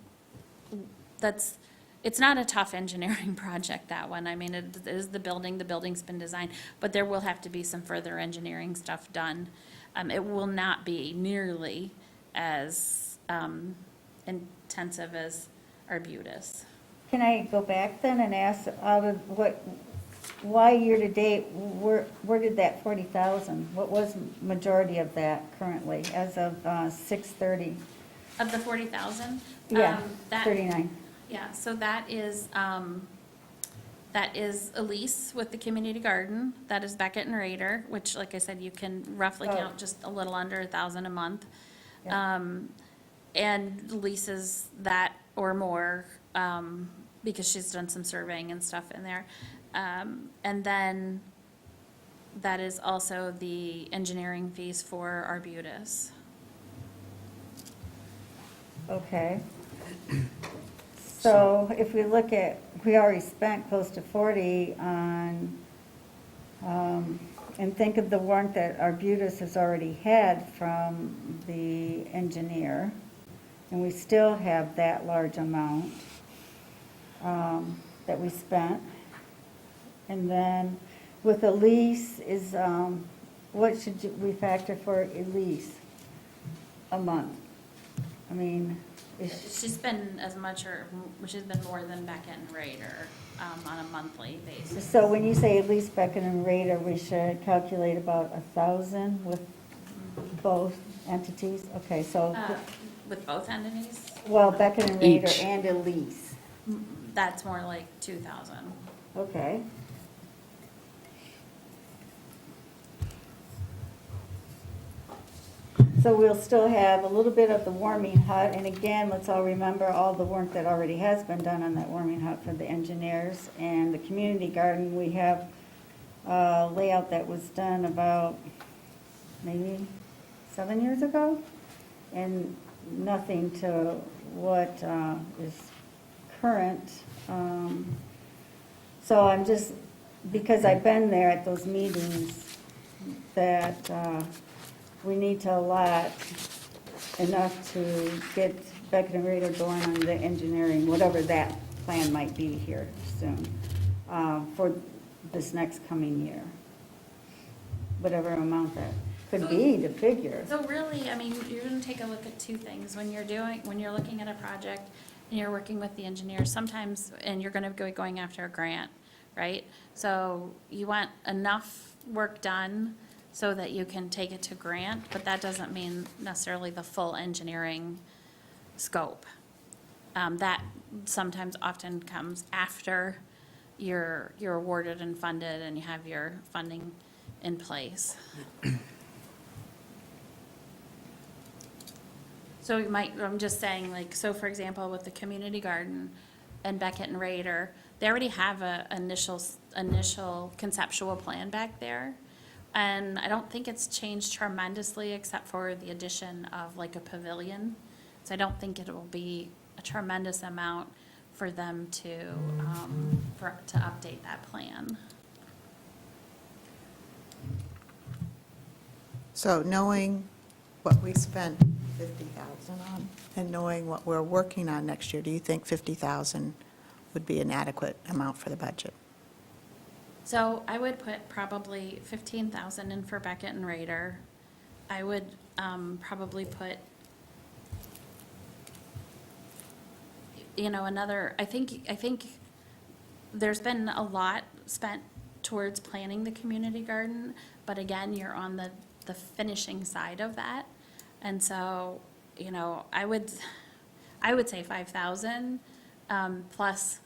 [SPEAKER 5] it's not a tough engineering project, that one. I mean, it is the building's been designed, but there will have to be some further engineering stuff done. It will not be nearly as intensive as Arbutus.
[SPEAKER 2] Can I go back then and ask, out of why year-to-date, where did that 40,000, what was majority of that currently, as of 6/30?
[SPEAKER 5] Of the 40,000?
[SPEAKER 2] Yeah,
[SPEAKER 5] that-
[SPEAKER 2] 39.
[SPEAKER 5] Yeah, so that is a lease with the community garden. That is Beckett and Rader, which, like I said, you can roughly
[SPEAKER 2] Oh.
[SPEAKER 5] count just a little under 1,000 a month.
[SPEAKER 2] Yeah.
[SPEAKER 5] And leases that or more, because she's done some surveying and stuff in there. And then that is also the engineering fees for Arbutus.
[SPEAKER 2] Okay. So if we look at, we already spent close to 40 on, and think of the warrant that Arbutus has already had from the engineer, and we still have that large amount that we spent. And then with a lease is, what should we factor for a lease a month? I mean,
[SPEAKER 5] She's been as much or, she's been more than Beckett and Rader, on a monthly basis.
[SPEAKER 2] so when you say at least Beckett and Rader, we should calculate about 1,000 with both entities? Okay, so,
[SPEAKER 5] With both entities,
[SPEAKER 2] well, Beckett and Rader
[SPEAKER 8] Each.
[SPEAKER 2] and a lease.
[SPEAKER 5] that's more like 2,000.
[SPEAKER 2] Okay. So we'll still have a little bit of the warming hut, and again, let's all remember all the work that already has been done on that warming hut for the engineers. And the community garden, we have a layout that was done about maybe 7 years ago, and nothing to what is current. So I'm just, because I've been there at those meetings, that we need to allot enough to get Beckett and Rader going on the engineering, whatever that plan might be here soon, for this next coming year. Whatever amount that could be to figure.
[SPEAKER 5] So really, I mean, you're gonna take a look at two things. When you're looking at a project and you're working with the engineer, sometimes, and you're gonna go going after a grant, right? So you want enough work done so that you can take it to grant, but that doesn't mean necessarily the full engineering scope. That sometimes often comes after you're awarded and funded and you have your funding in place. So you might, I'm just saying, like, so for example, with the community garden and Beckett and Rader, they already have a initial conceptual plan back there. And I don't think it's changed tremendously except for the addition of like a pavilion. So I don't think it will be a tremendous amount for them to update that plan.
[SPEAKER 4] So knowing what we spent 50,000 on and knowing what we're working on next year, do you think 50,000 would be an adequate amount for the budget?
[SPEAKER 5] So I would put probably 15,000 in for Beckett and Rader. I would probably put, another, I think there's been a lot spent towards planning the community garden, but again, you're on the finishing side of that. And so, you know, I would say 5,000, plus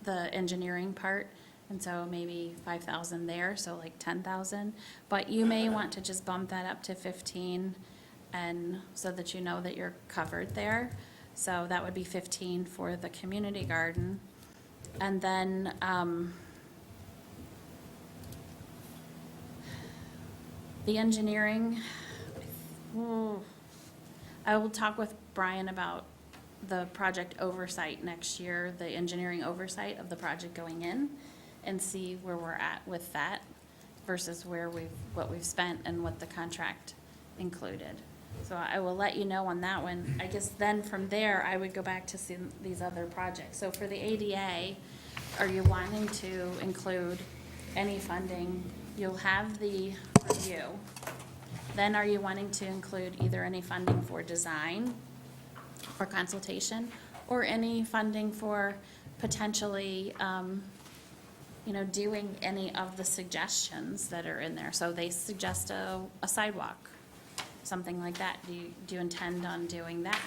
[SPEAKER 5] the engineering part. And so maybe 5,000 there, so like 10,000. But you may want to just bump that up to 15, and so that you know that you're covered there. So that would be 15 for the community garden. And then, the engineering, I will talk with Brian about the project oversight next year, the engineering oversight of the project going in, and see where we're at with that versus what we've spent and what the contract included. So I will let you know on that one. I guess then from there, I would go back to see these other projects. So for the ADA, are you wanting to include any funding? You'll have the review. Then are you wanting to include either any funding for design or consultation, or any funding for potentially, doing any of the suggestions that are in there? So they suggest a sidewalk, something like that. Do you intend on doing that?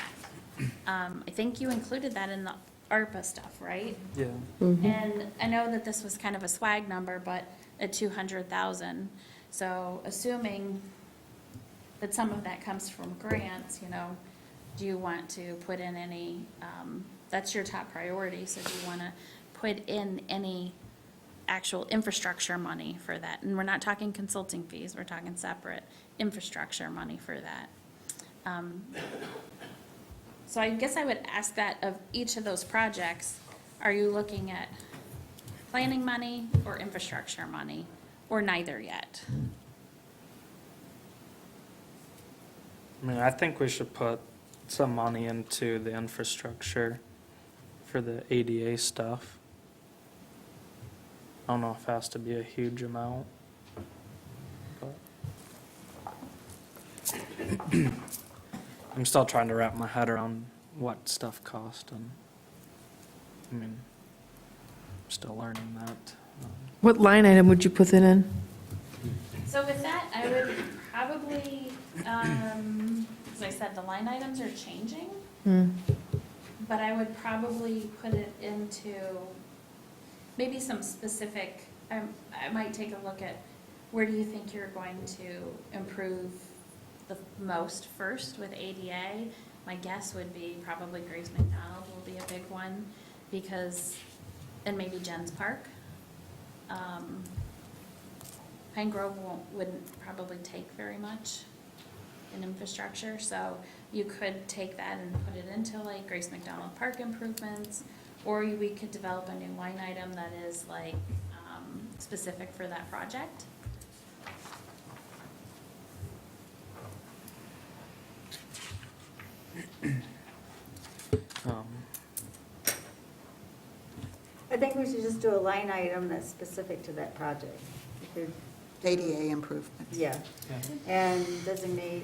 [SPEAKER 5] I think you included that in the ARPA stuff, right?
[SPEAKER 6] Yeah.
[SPEAKER 5] And I know that this was kind of a swag number, but at 200,000. So assuming that some of that comes from grants, do you want to put in any, that's your top priority, so do you want to put in any actual infrastructure money for that? And we're not talking consulting fees, we're talking separate infrastructure money for that. So I guess I would ask that of each of those projects, are you looking at planning money or infrastructure money, or neither yet?
[SPEAKER 6] I mean, I think we should put some money into the infrastructure for the ADA stuff. I don't know if it has to be a huge amount, but I'm still trying to wrap my head around what stuff cost, and I mean, I'm still learning that.
[SPEAKER 3] What line item would you put that in?
[SPEAKER 5] So with that, I would probably, as I said, the line items are changing, but I would probably put it into maybe some specific, I might take a look at where do you think you're going to improve the most first with ADA. My guess would be probably Grace McDonald will be a big one, because, and maybe Jens Park. Pine Grove wouldn't probably take very much in infrastructure, so you could take that and put it into like Grace McDonald Park improvements, or we could develop a new line item that is like specific for that project.
[SPEAKER 2] I think we should just do a line item that's specific to that project. You could-
[SPEAKER 4] ADA improvements.
[SPEAKER 2] Yeah, and designate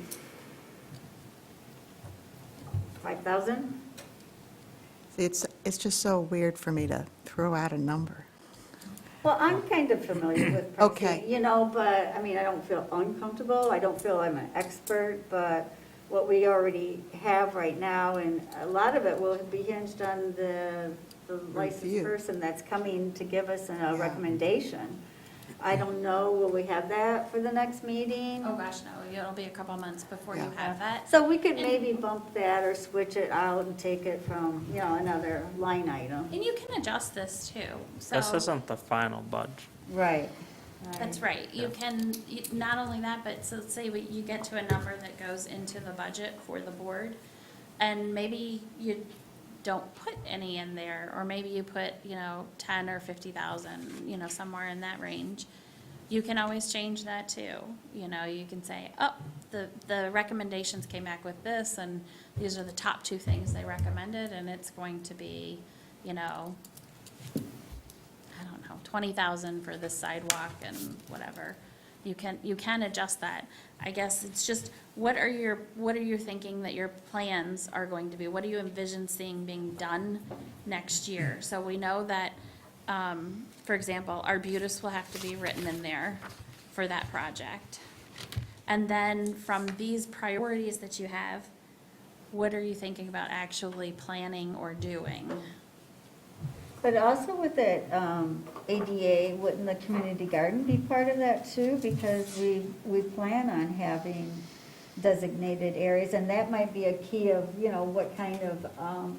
[SPEAKER 2] 5,000?
[SPEAKER 4] See, it's just so weird for me to throw out a number.
[SPEAKER 2] Well, I'm kind of familiar with pricing,
[SPEAKER 4] Okay.
[SPEAKER 2] but, I mean, I don't feel uncomfortable, I don't feel I'm an expert, but what we already have right now, and a lot of it will be hinged on the licensed
[SPEAKER 4] Review.
[SPEAKER 2] person that's coming to give us a
[SPEAKER 4] Yeah.
[SPEAKER 2] recommendation. I don't know, will we have that for the next meeting?
[SPEAKER 5] Oh gosh, no, it'll be a couple months before you
[SPEAKER 4] Yeah.
[SPEAKER 5] have that.
[SPEAKER 2] So we could maybe bump that or switch it out and take it from, another line item.
[SPEAKER 5] And you can adjust this too, so.
[SPEAKER 6] This isn't the final budget.
[SPEAKER 2] Right.
[SPEAKER 5] That's right. You can, not only that, but so let's say you get to a number that goes into the budget for the board, and maybe you don't put any in there, or maybe you put, 10 or 50,000, somewhere in that range. You can always change that too. You can say, oh, the recommendations came back with this, and these are the top two things they recommended, and it's going to be, I don't know, 20,000 for this sidewalk and whatever. You can adjust that. I guess it's just, what are you thinking that your plans are going to be? What do you envision seeing being done next year? So we know that for example, Arbutus will have to be written in there for that project. And then from these priorities that you have, what are you thinking about actually planning or doing?
[SPEAKER 2] But also with that ADA, wouldn't the community garden be part of that too? Because we plan on having designated areas, and that might be a key of, you know, what kind of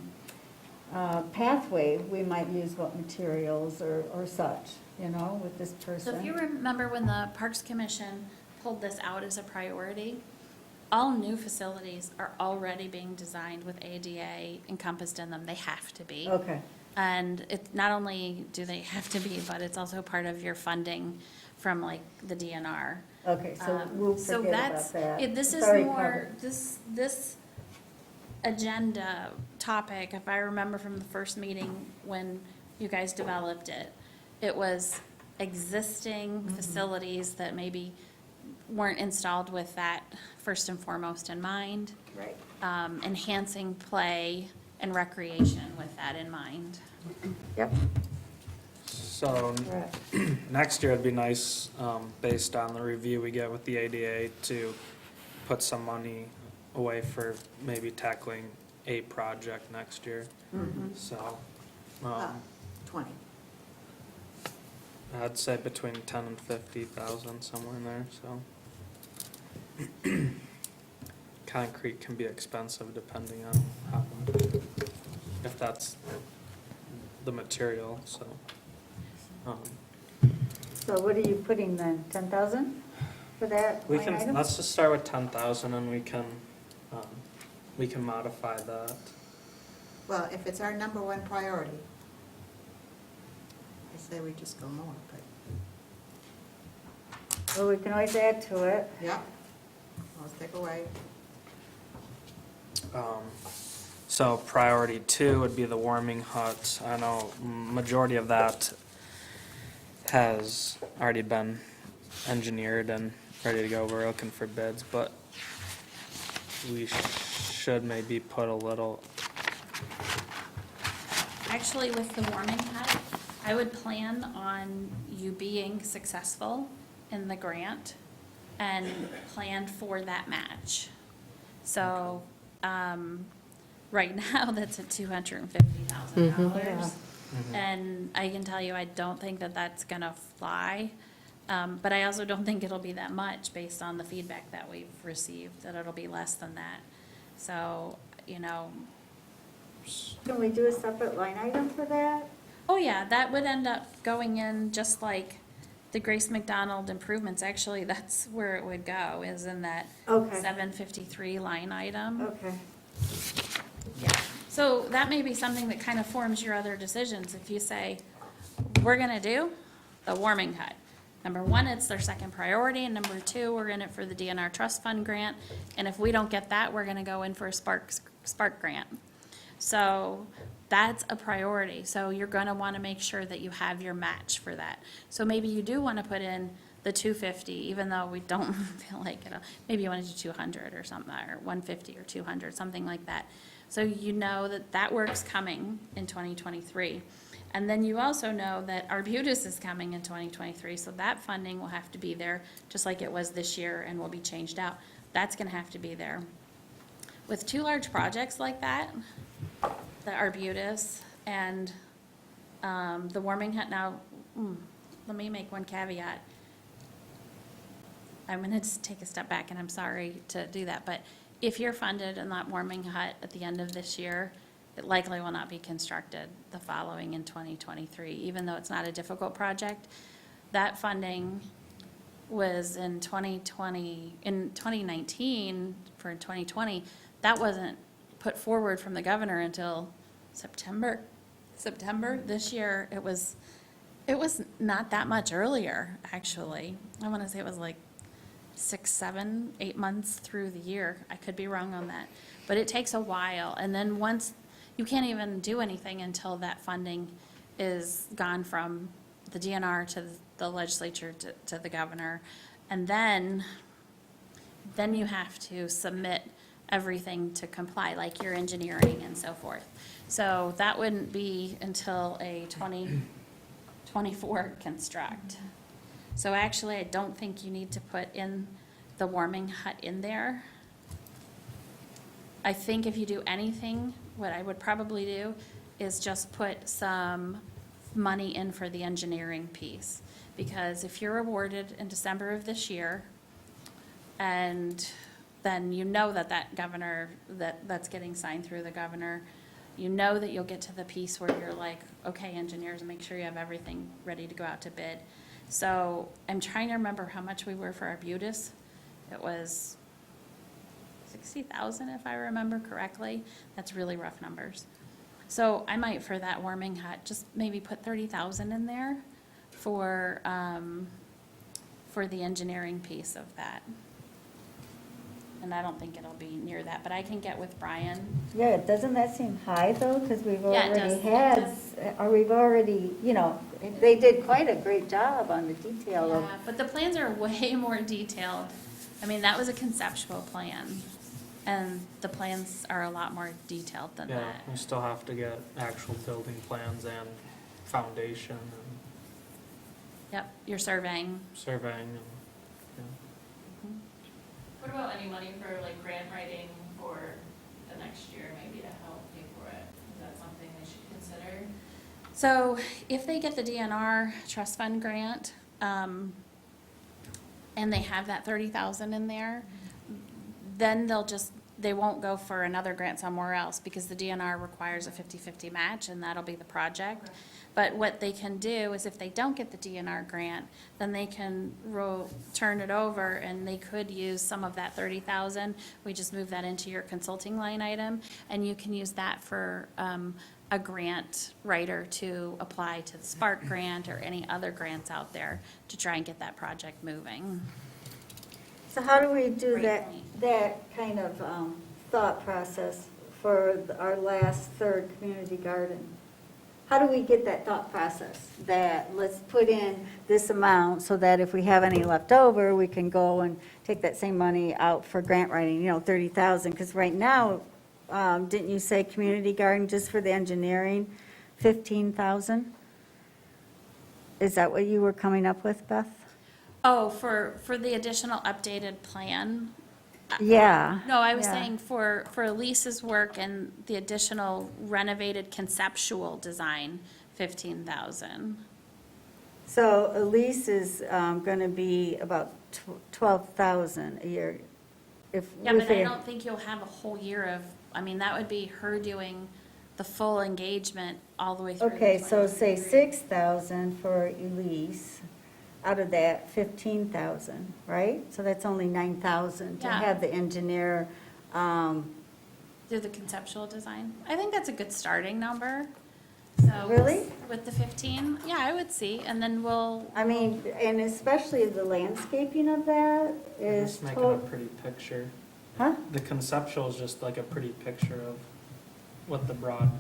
[SPEAKER 2] pathway we might use, what materials or such, you know, with this person.
[SPEAKER 5] So if you remember when the Parks Commission pulled this out as a priority, all new facilities are already being designed with ADA encompassed in them. They have to be.
[SPEAKER 2] Okay,
[SPEAKER 5] And it, not only do they have to be, but it's also part of your funding from like the DNR.
[SPEAKER 2] okay, so we'll
[SPEAKER 5] So
[SPEAKER 2] forget
[SPEAKER 5] that's,
[SPEAKER 2] about that.
[SPEAKER 5] this is
[SPEAKER 2] It's already
[SPEAKER 5] more,
[SPEAKER 2] covered.
[SPEAKER 5] this agenda topic, if I remember from the first meeting when you guys developed it, it was existing facilities that maybe weren't installed with that first and foremost in mind,
[SPEAKER 2] Right.
[SPEAKER 5] enhancing play and recreation with that in mind.
[SPEAKER 2] Yep.
[SPEAKER 6] So
[SPEAKER 2] Right.
[SPEAKER 6] next year it'd be nice, based on the review we get with the ADA, to put some money away for maybe tackling a project next year. So,
[SPEAKER 4] 20.
[SPEAKER 6] I'd say between 10 and 50,000, somewhere in there, so. Concrete can be expensive depending on how much, if that's the material, so.
[SPEAKER 2] So what are you putting then, 10,000 for that
[SPEAKER 6] We
[SPEAKER 2] line
[SPEAKER 6] can,
[SPEAKER 2] item?
[SPEAKER 6] let's just start with 10,000 and we can modify that.
[SPEAKER 4] Well, if it's our number one priority, I say we just go more, but,
[SPEAKER 2] Well, we can always add to it.
[SPEAKER 4] yeah, let's take away.
[SPEAKER 6] So priority 2 would be the warming hut. I know majority of that has already been engineered and ready to go. We're looking for bids, but we should maybe put a little,
[SPEAKER 5] Actually, with the warming hut, I would plan on you being successful in the grant and plan for that match. So, right now, that's at $250,000. And I can tell you, I don't think that that's gonna fly. But I also don't think it'll be that much based on the feedback that we've received, that it'll be less than that. So, you know,
[SPEAKER 2] Can we do a separate line item for that?
[SPEAKER 5] oh yeah, that would end up going in just like the Grace McDonald improvements. Actually, that's where it would go, is in that
[SPEAKER 2] Okay.
[SPEAKER 5] 753 line item.
[SPEAKER 2] Okay.
[SPEAKER 5] Yeah. So that may be something that kind of forms your other decisions. If you say, we're gonna do the warming hut. Number one, it's their second priority, and number two, we're in it for the DNR trust fund grant. And if we don't get that, we're gonna go in for a Spark grant. So that's a priority. So you're gonna wanna make sure that you have your match for that. So maybe you do wanna put in the 250, even though we don't feel like it. Maybe you wanna do 200 or something, or 150 or 200, something like that. So you know that that work's coming in 2023. And then you also know that Arbutus is coming in 2023, so that funding will have to be there, just like it was this year and will be changed out. That's gonna have to be there. With two large projects like that, the Arbutus and the warming hut, now, let me make one caveat. I'm gonna just take a step back, and I'm sorry to do that, but if you're funded in that warming hut at the end of this year, it likely will not be constructed the following in 2023, even though it's not a difficult project. That funding was in 2019, for 2020, that wasn't put forward from the governor until September. This year, it was not that much earlier, actually. I want to say it was like 6, 7, 8 months through the year. I could be wrong on that. But it takes a while. And then once, you can't even do anything until that funding is gone from the DNR to the legislature to the governor. And then you have to submit everything to comply, like your engineering and so forth. So that wouldn't be until a 24 construct. So actually, I don't think you need to put in the warming hut in there. I think if you do anything, what I would probably do is just put some money in for the engineering piece. Because if you're awarded in December of this year, and then you know that that's getting signed through the governor, you know that you'll get to the piece where you're like, okay, engineers, make sure you have everything ready to go out to bid. So I'm trying to remember how much we were for our Arbutus. It was 60,000 if I remember correctly. That's really rough numbers. So I might, for that warming hut, just maybe put 30,000 in there for the engineering piece of that. And I don't think it'll be near that, but I can get with Brian.
[SPEAKER 2] Yeah, doesn't that seem high though? Because we've
[SPEAKER 5] Yeah, it
[SPEAKER 2] already
[SPEAKER 5] does.
[SPEAKER 2] had,
[SPEAKER 5] It does.
[SPEAKER 2] or we've already, you know, they did quite a great job on the detail of,
[SPEAKER 5] Yeah, but the plans are way more detailed. I mean, that was a conceptual plan, and the plans are a lot more detailed than
[SPEAKER 6] Yeah,
[SPEAKER 5] that.
[SPEAKER 6] we still have to get actual building plans and foundation and
[SPEAKER 5] Yep, you're surveying.
[SPEAKER 6] surveying and,
[SPEAKER 7] What about any money for like grant writing for the next year, maybe to help pay for it? Is that something they should consider?
[SPEAKER 5] So if they get the DNR trust fund grant, and they have that 30,000 in there, then they won't go for another grant somewhere else because the DNR requires a 50-50 match and that'll be the project. But what they can do is if they don't get the DNR grant, then they can turn it over and they could use some of that 30,000. We just move that into your consulting line item and you can use that for a grant writer to apply to the Spark grant or any other grants out there to try and get that project moving.
[SPEAKER 2] so how do we do
[SPEAKER 5] Great
[SPEAKER 2] that,
[SPEAKER 5] point.
[SPEAKER 2] that kind of thought process for our last third community garden? How do we get that thought process, that let's put in this amount so that if we have any left over, we can go and take that same money out for grant writing, 30,000? Because right now, didn't you say community garden just for the engineering, 15,000? Is that what you were coming up with, Beth?
[SPEAKER 5] Oh, for the additional updated plan?
[SPEAKER 2] Yeah.
[SPEAKER 5] No, I was
[SPEAKER 2] yeah.
[SPEAKER 5] saying for Elise's work and the additional renovated conceptual design, 15,000.
[SPEAKER 2] So Elise is going to be about 12,000 a year. If
[SPEAKER 5] Yeah,
[SPEAKER 2] we
[SPEAKER 5] but I
[SPEAKER 2] figure-
[SPEAKER 5] don't think you'll have a whole year of, I mean, that would be her doing the full engagement all the way through.
[SPEAKER 2] Okay, so say
[SPEAKER 5] 2023.
[SPEAKER 2] 6,000 for Elise, out of that 15,000, right? So that's only 9,000 to
[SPEAKER 5] Yeah.
[SPEAKER 2] have the engineer,
[SPEAKER 5] Do the conceptual design. I think that's a good starting number. So
[SPEAKER 2] Really?
[SPEAKER 5] With the 15, yeah, I would see, and then we'll,
[SPEAKER 2] I mean, and especially the landscaping of that is,
[SPEAKER 6] just making a
[SPEAKER 2] to-
[SPEAKER 6] pretty picture.
[SPEAKER 2] huh?
[SPEAKER 6] The conceptual is just like a pretty picture of what the broad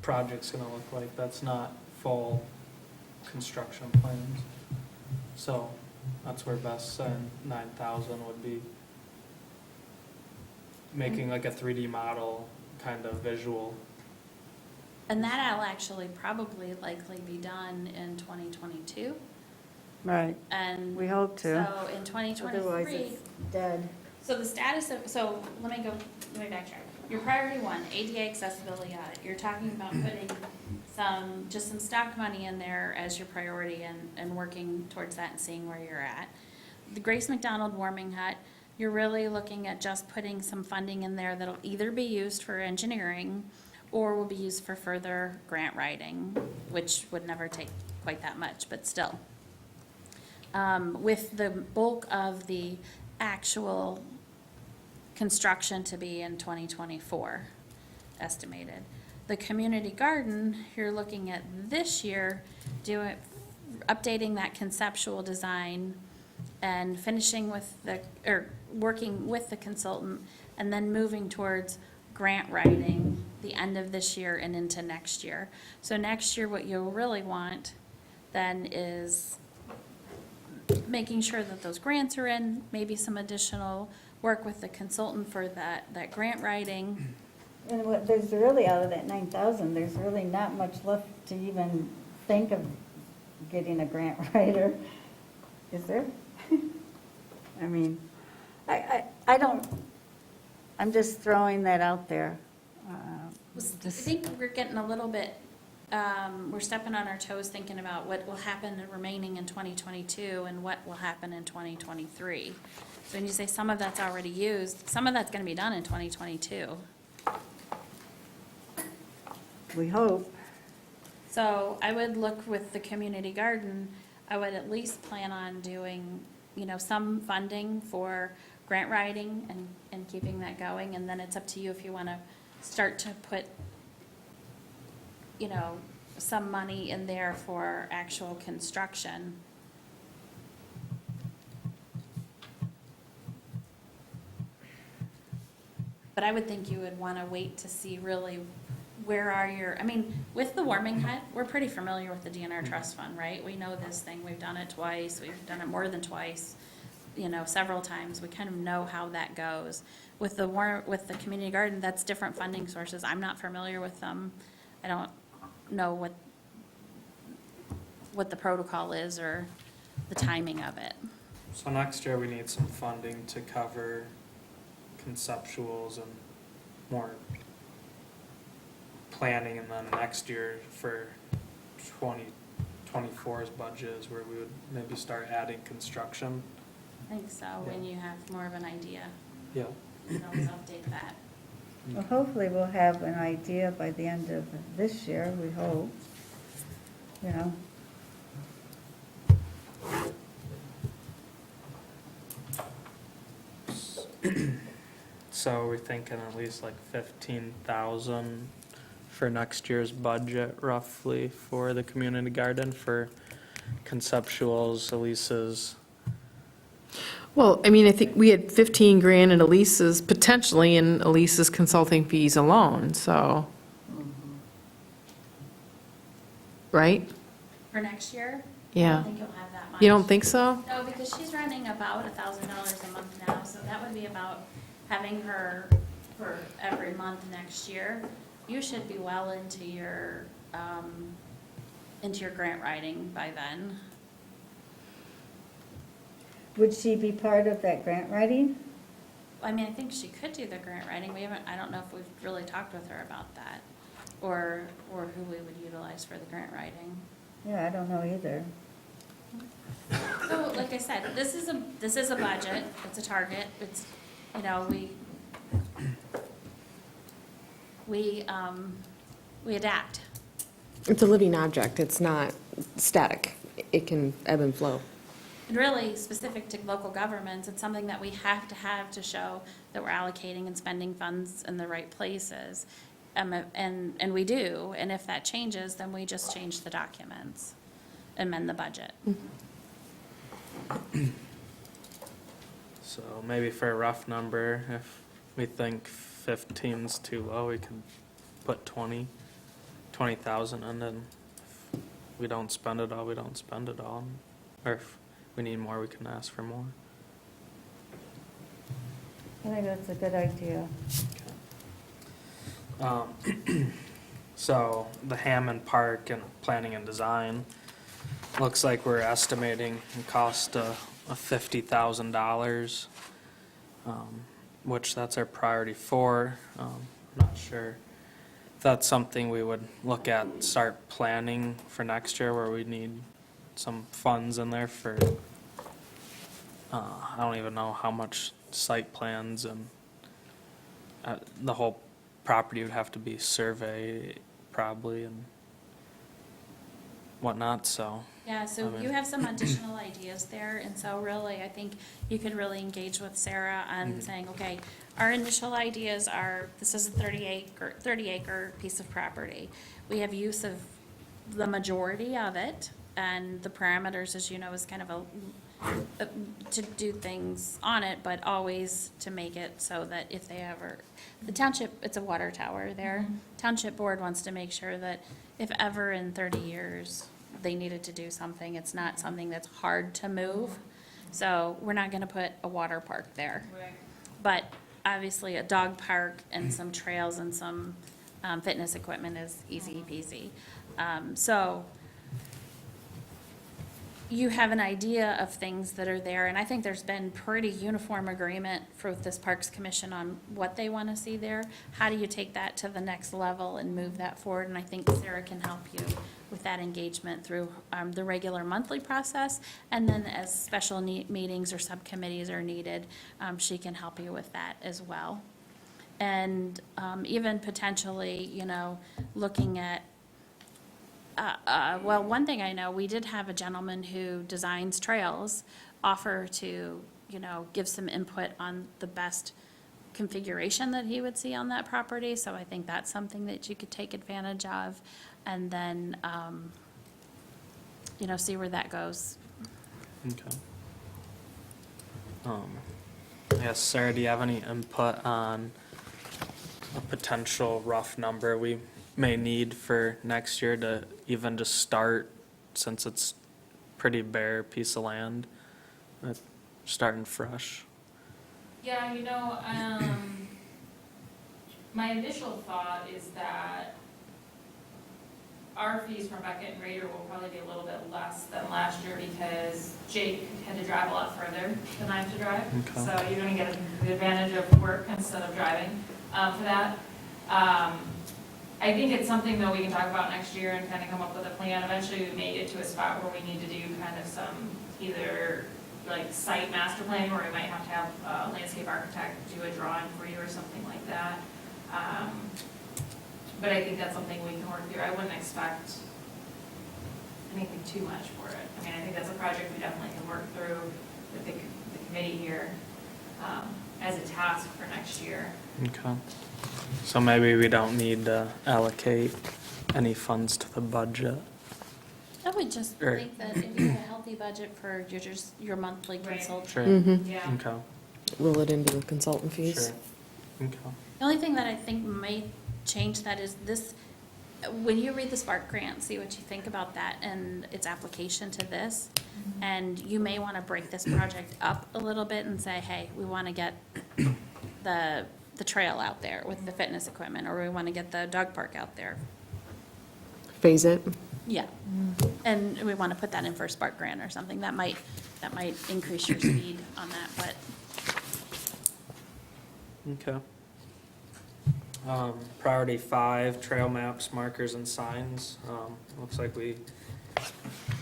[SPEAKER 6] project's gonna look like. That's not full construction plans. So that's where Beth said 9,000 would be. Making like a 3D model kind of visual.
[SPEAKER 5] and that'll actually probably likely be done in 2022.
[SPEAKER 2] Right,
[SPEAKER 5] And
[SPEAKER 2] we hope to.
[SPEAKER 5] so in
[SPEAKER 2] Otherwise
[SPEAKER 5] 2023,
[SPEAKER 2] it's dead.
[SPEAKER 5] so the status of, so let me backtrack. Your priority one, ADA accessibility audit, you're talking about putting just some stock money in there as your priority and working towards that and seeing where you're at. The Grace McDonald warming hut, you're really looking at just putting some funding in there that'll either be used for engineering or will be used for further grant writing, which would never take quite that much, but still. With the bulk of the actual construction to be in 2024, estimated. The community garden, you're looking at this year, updating that conceptual design and finishing with working with the consultant, and then moving towards grant writing the end of this year and into next year. So next year, what you'll really want then is making sure that those grants are in, maybe some additional work with the consultant for that grant writing.
[SPEAKER 2] And there's really, out of that 9,000, there's really not much left to even think of getting a grant writer. Is there? I mean, I don't, I'm just throwing that out there.
[SPEAKER 5] I think we're getting a little bit, we're stepping on our toes thinking about what will happen remaining in 2022 and what will happen in 2023. So when you say some of that's already used, some of that's going to be done in 2022.
[SPEAKER 2] We hope.
[SPEAKER 5] So I would look with the community garden, I would at least plan on doing, some funding for grant writing and keeping that going. And then it's up to you if you want to start to put, some money in there for actual construction. But I would think you would want to wait to see really where are your, with the warming hut, we're pretty familiar with the DNR trust fund, right? We know this thing, we've done it twice, we've done it more than twice, several times. We kind of know how that goes. With the community garden, that's different funding sources. I'm not familiar with them. I don't know what the protocol is or the timing of it.
[SPEAKER 6] So next year, we need some funding to cover conceptuals and more planning, and then next year for 2024's budget is where we would maybe start adding construction.
[SPEAKER 5] I think so, when you have more of an idea.
[SPEAKER 6] Yeah.
[SPEAKER 5] You can always update that.
[SPEAKER 2] Well, hopefully we'll have an idea by the end of this year, we hope.
[SPEAKER 6] So we're thinking at least like 15,000 for next year's budget roughly for the community garden for conceptuals, Elisa's.
[SPEAKER 3] Well, I think we had 15 grand in Elisa's, potentially in Elisa's consulting fees alone, so. Right?
[SPEAKER 5] For next year? I
[SPEAKER 3] Yeah.
[SPEAKER 5] don't think you'll have that much.
[SPEAKER 3] You don't think so?
[SPEAKER 5] No, because she's running about $1,000 a month now, so that would be about having her for every month next year. You should be well into your grant writing by then.
[SPEAKER 2] Would she be part of that grant writing?
[SPEAKER 5] I think she could do the grant writing. I don't know if we've really talked with her about that, or who we would utilize for the grant writing.
[SPEAKER 2] Yeah, I don't know either.
[SPEAKER 5] So, like I said, this is a budget, it's a target, it's, we adapt.
[SPEAKER 8] It's a living object, it's not static. It can ebb and flow.
[SPEAKER 5] And really, specific to local governments, it's something that we have to show that we're allocating and spending funds in the right places. And we do, and if that changes, then we just change the documents, amend the budget.
[SPEAKER 6] So maybe for a rough number, if we think 15's too low, we can put 20,000 in, and if we don't spend it all, we don't spend it all. Or if we need more, we can ask for more.
[SPEAKER 2] I think that's a good idea.
[SPEAKER 6] So the Hammond Park and planning and design, looks like we're estimating a cost of $50,000, which that's our priority 4. Not sure if that's something we would look at, start planning for next year, where we need some funds in there for, I don't even know how much site plans and the whole property would have to be surveyed probably and whatnot, so.
[SPEAKER 5] Yeah, so you have some additional ideas there, and so really, I think you could really engage with Sarah on saying, okay, our initial ideas are, this is a 30-acre piece of property. We have use of the majority of it, and the parameters, as you know, is kind of to do things on it, but always to make it so that if they ever, the township, it's a water tower there. Township board wants to make sure that if ever in 30 years they needed to do something, it's not something that's hard to move. So we're not gonna put a water park there. But obviously a dog park and some trails and some fitness equipment is easy peasy. So you have an idea of things that are there, and I think there's been pretty uniform agreement for this Parks Commission on what they want to see there. How do you take that to the next level and move that forward? And I think Sarah can help you with that engagement through the regular monthly process, and then as special meetings or subcommittees are needed, she can help you with that as well. And even potentially, you know, looking at well, one thing I know, we did have a gentleman who designs trails offer to, you know, give some input on the best configuration that he would see on that property. So I think that's something that you could take advantage of, and then, you know, see where that goes.
[SPEAKER 6] Okay. Yes, Sarah, do you have any input on a potential rough number we may need for next year to even just start, since it's pretty bare piece of land, starting fresh?
[SPEAKER 7] Yeah, you know, my initial thought is that our fees from Beckett and Raider will probably be a little bit less than last year because Jake had to drive a lot further than I have to drive.
[SPEAKER 6] Okay.
[SPEAKER 7] So you're gonna get the advantage of work instead of driving for that. I think it's something that we can talk about next year and kind of come up with a plan. Eventually, we may get to a spot where we need to do kind of some either like site master planning, or we might have to have a landscape architect do a drawing for you or something like that. But I think that's something we can work through. I wouldn't expect anything too much for it. I mean, I think that's a project we definitely can work through with the committee here as a task for next year.
[SPEAKER 6] Okay. So maybe we don't need to allocate any funds to the budget.
[SPEAKER 5] I would just
[SPEAKER 6] Right.
[SPEAKER 5] think that if you have a healthy budget for your monthly
[SPEAKER 7] Right.
[SPEAKER 5] consultant.
[SPEAKER 6] Sure.
[SPEAKER 7] Yeah.
[SPEAKER 6] Okay,
[SPEAKER 8] Roll it into the consultant fees.
[SPEAKER 6] sure. Okay.
[SPEAKER 5] The only thing that I think may change that is this, when you read the Spark grant, see what you think about that and its application to this. And you may want to break this project up a little bit and say, hey, we want to get the trail out there with the fitness equipment, or we want to get the dog park out there.
[SPEAKER 8] Phase it.
[SPEAKER 5] Yeah. And we want to put that in for a Spark grant or something. That might increase your speed on that, but
[SPEAKER 6] Okay. Priority 5, trail maps, markers, and signs. Looks like we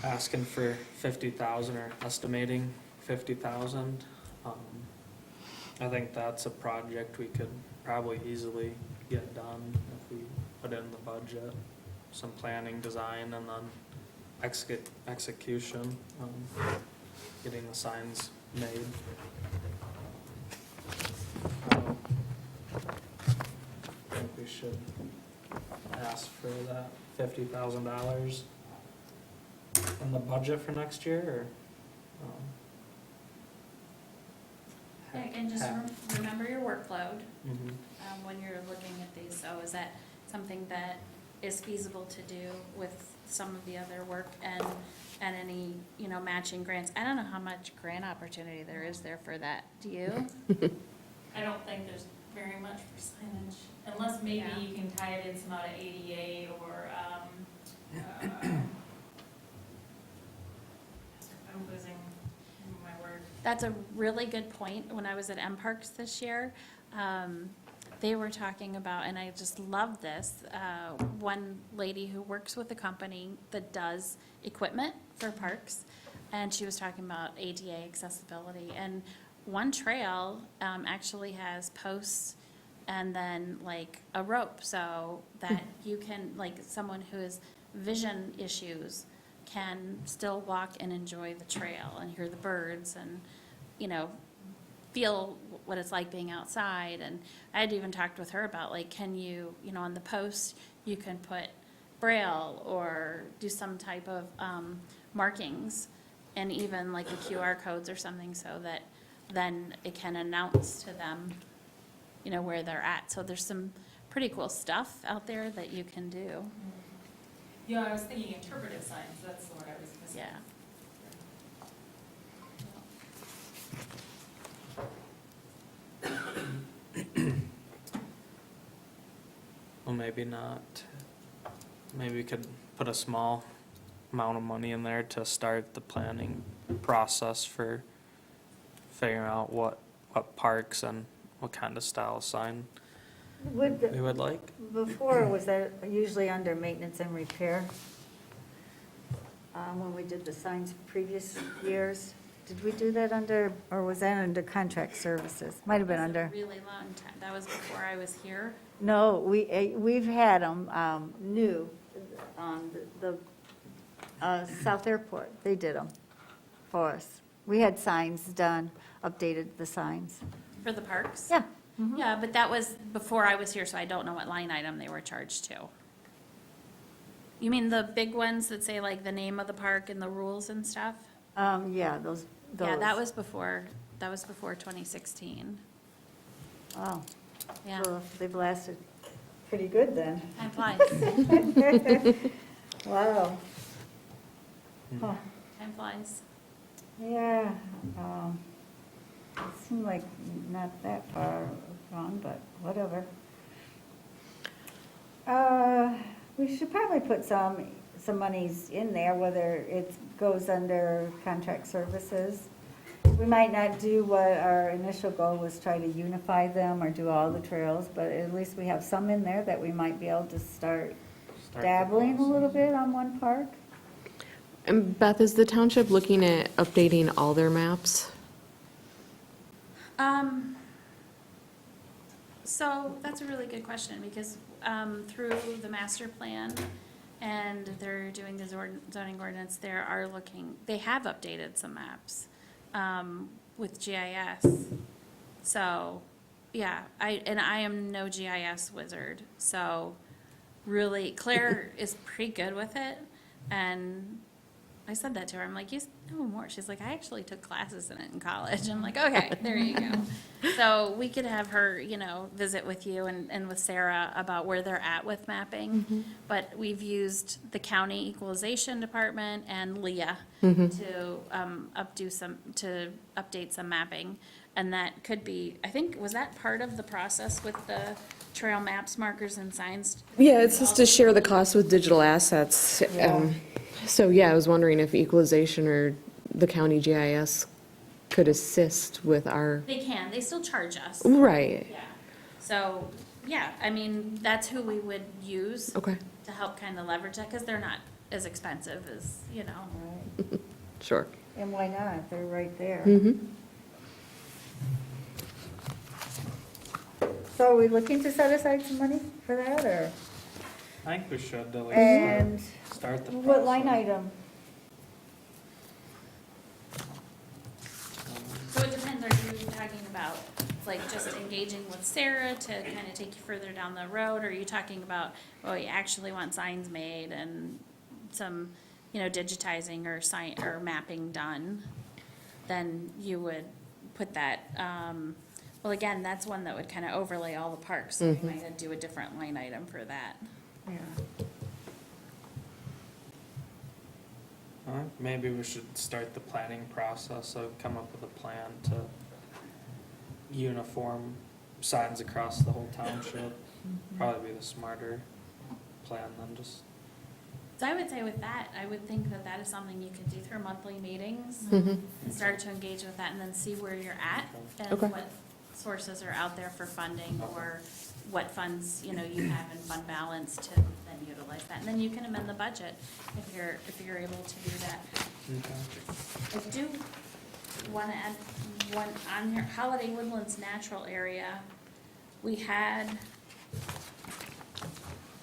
[SPEAKER 6] asking for 50,000 or estimating 50,000. I think that's a project we could probably easily get done if we put in the budget, some planning, design, and then execution, getting the signs made. I think we should ask for that $50,000 in the budget for next year, or?
[SPEAKER 5] and just remember your workload.
[SPEAKER 6] Mhm.
[SPEAKER 5] When you're looking at these, so is that something that is feasible to do with some of the other work and any, you know, matching grants? I don't know how much grant opportunity there is there for that, do you?
[SPEAKER 7] I don't think there's very much for signage, unless maybe
[SPEAKER 5] Yeah.
[SPEAKER 7] you can tie it in some out of ADA or, I'm losing my word.
[SPEAKER 5] That's a really good point. When I was at M-Parks this year, they were talking about, and I just love this, one lady who works with a company that does equipment for parks, and she was talking about ADA accessibility. And one trail actually has posts and then like a rope, so that you can, like someone who has vision issues can still walk and enjoy the trail and hear the birds and, you know, feel what it's like being outside. And I had even talked with her about, like, can you, you know, on the post, you can put Braille or do some type of markings, and even like the QR codes or something, so that then it can announce to them, you know, where they're at. So there's some pretty cool stuff out there that you can do.
[SPEAKER 7] Yeah, I was thinking interpretive signs, that's the word I was missing.
[SPEAKER 5] Yeah.
[SPEAKER 6] Well, maybe not. Maybe we could put a small amount of money in there to start the planning process for figuring out what parks and what kind of style sign
[SPEAKER 2] Would,
[SPEAKER 6] we would like.
[SPEAKER 2] before, was that usually under maintenance and repair? When we did the signs previous years? Did we do that under, or was that under contract services? Might have been
[SPEAKER 5] That was a
[SPEAKER 2] under.
[SPEAKER 5] really long time. That was before I was here.
[SPEAKER 2] No, we've had them new on the South Airport. They did them for us. We had signs done, updated the signs.
[SPEAKER 5] For the parks?
[SPEAKER 2] Yeah.
[SPEAKER 5] Yeah, but that was before I was here, so I don't know what line item they were charged to. You mean the big ones that say like the name of the park and the rules and stuff?
[SPEAKER 2] Yeah, those.
[SPEAKER 5] Yeah, that was before 2016.
[SPEAKER 2] Oh,
[SPEAKER 5] Yeah,
[SPEAKER 2] well, they've lasted pretty good then.
[SPEAKER 5] time flies,
[SPEAKER 2] Wow. Huh.
[SPEAKER 5] time flies.
[SPEAKER 2] Yeah, it seemed like not that far gone, but whatever. We should probably put some monies in there, whether it goes under contract services. We might not do what our initial goal was, try to unify them or do all the trails, but at least we have some in there that we might be able to start
[SPEAKER 6] Start the
[SPEAKER 2] dabbling a
[SPEAKER 6] process.
[SPEAKER 2] little bit on one park.
[SPEAKER 8] And Beth, is the township looking at updating all their maps?
[SPEAKER 5] So that's a really good question, because through the master plan, and they're doing the zoning ordinance, they have updated some maps with GIS. So, yeah, I am no GIS wizard, so really, Claire is pretty good with it, and I said that to her, I'm like, you know more. She's like, I actually took classes in it in college. I'm like, okay, there you go. So we could have her, visit with you and with Sarah about where they're at with mapping. But we've used the county equalization department and Leah to update some mapping. And that could be, I think, was that part of the process with the trail maps, markers, and signs?
[SPEAKER 8] Yeah, it's just to share the cost with digital assets. So, yeah, I was wondering if equalization or the county GIS could assist with our,
[SPEAKER 5] They can, they still charge us.
[SPEAKER 8] right,
[SPEAKER 5] Yeah. So, yeah, I mean, that's who we would use
[SPEAKER 8] okay,
[SPEAKER 5] to help kind of leverage that, because they're not as expensive as,
[SPEAKER 2] Right.
[SPEAKER 8] sure.
[SPEAKER 2] And why not? They're right there. So are we looking to set aside some money for that, or?
[SPEAKER 6] I think we should at
[SPEAKER 2] And
[SPEAKER 6] least start the process.
[SPEAKER 2] what line item?
[SPEAKER 5] So it depends, are you talking about, like, just engaging with Sarah to kind of take you further down the road? Or are you talking about, oh, you actually want signs made and some, digitizing or or mapping done? Then you would put that, well, again, that's one that would kind of overlay all the parks. So we might do a different line item for that.
[SPEAKER 2] Yeah.
[SPEAKER 6] Maybe we should start the planning process, so come up with a plan to uniform signs across the whole township. Probably be the smarter plan than just,
[SPEAKER 5] So I would say with that, I would think that that is something you could do through monthly meetings and start to engage with that, and then see where you're at and
[SPEAKER 8] Okay.
[SPEAKER 5] what sources are out there for funding, or what funds, you have in fund balance to then utilize that. And then you can amend the budget if you're able to do that. I do want to add one on here, Holiday Woodlands Natural Area. We had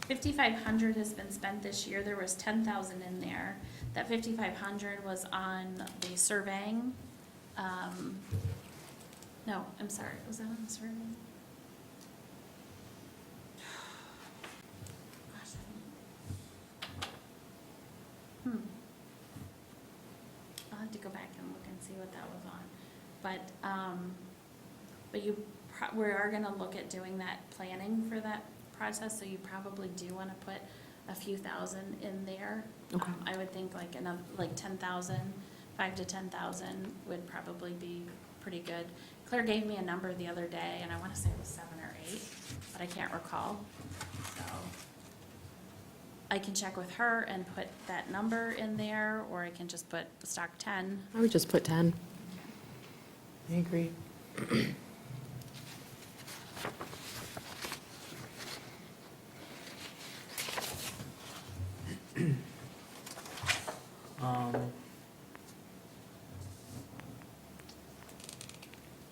[SPEAKER 5] 5,500 has been spent this year. There was 10,000 in there. That 5,500 was on the surveying. No, I'm sorry, was that on the surveying? Gosh, I'll have to go back and look and see what that was on. But we are gonna look at doing that planning for that process, so you probably do wanna put a few thousand in there.
[SPEAKER 8] Okay.
[SPEAKER 5] I would think like 10,000, 5 to 10,000 would probably be pretty good. Claire gave me a number the other day, and I wanna say it was 7 or 8, but I can't recall, so. I can check with her and put that number in there, or I can just put stock 10.
[SPEAKER 8] I would just put 10. I agree.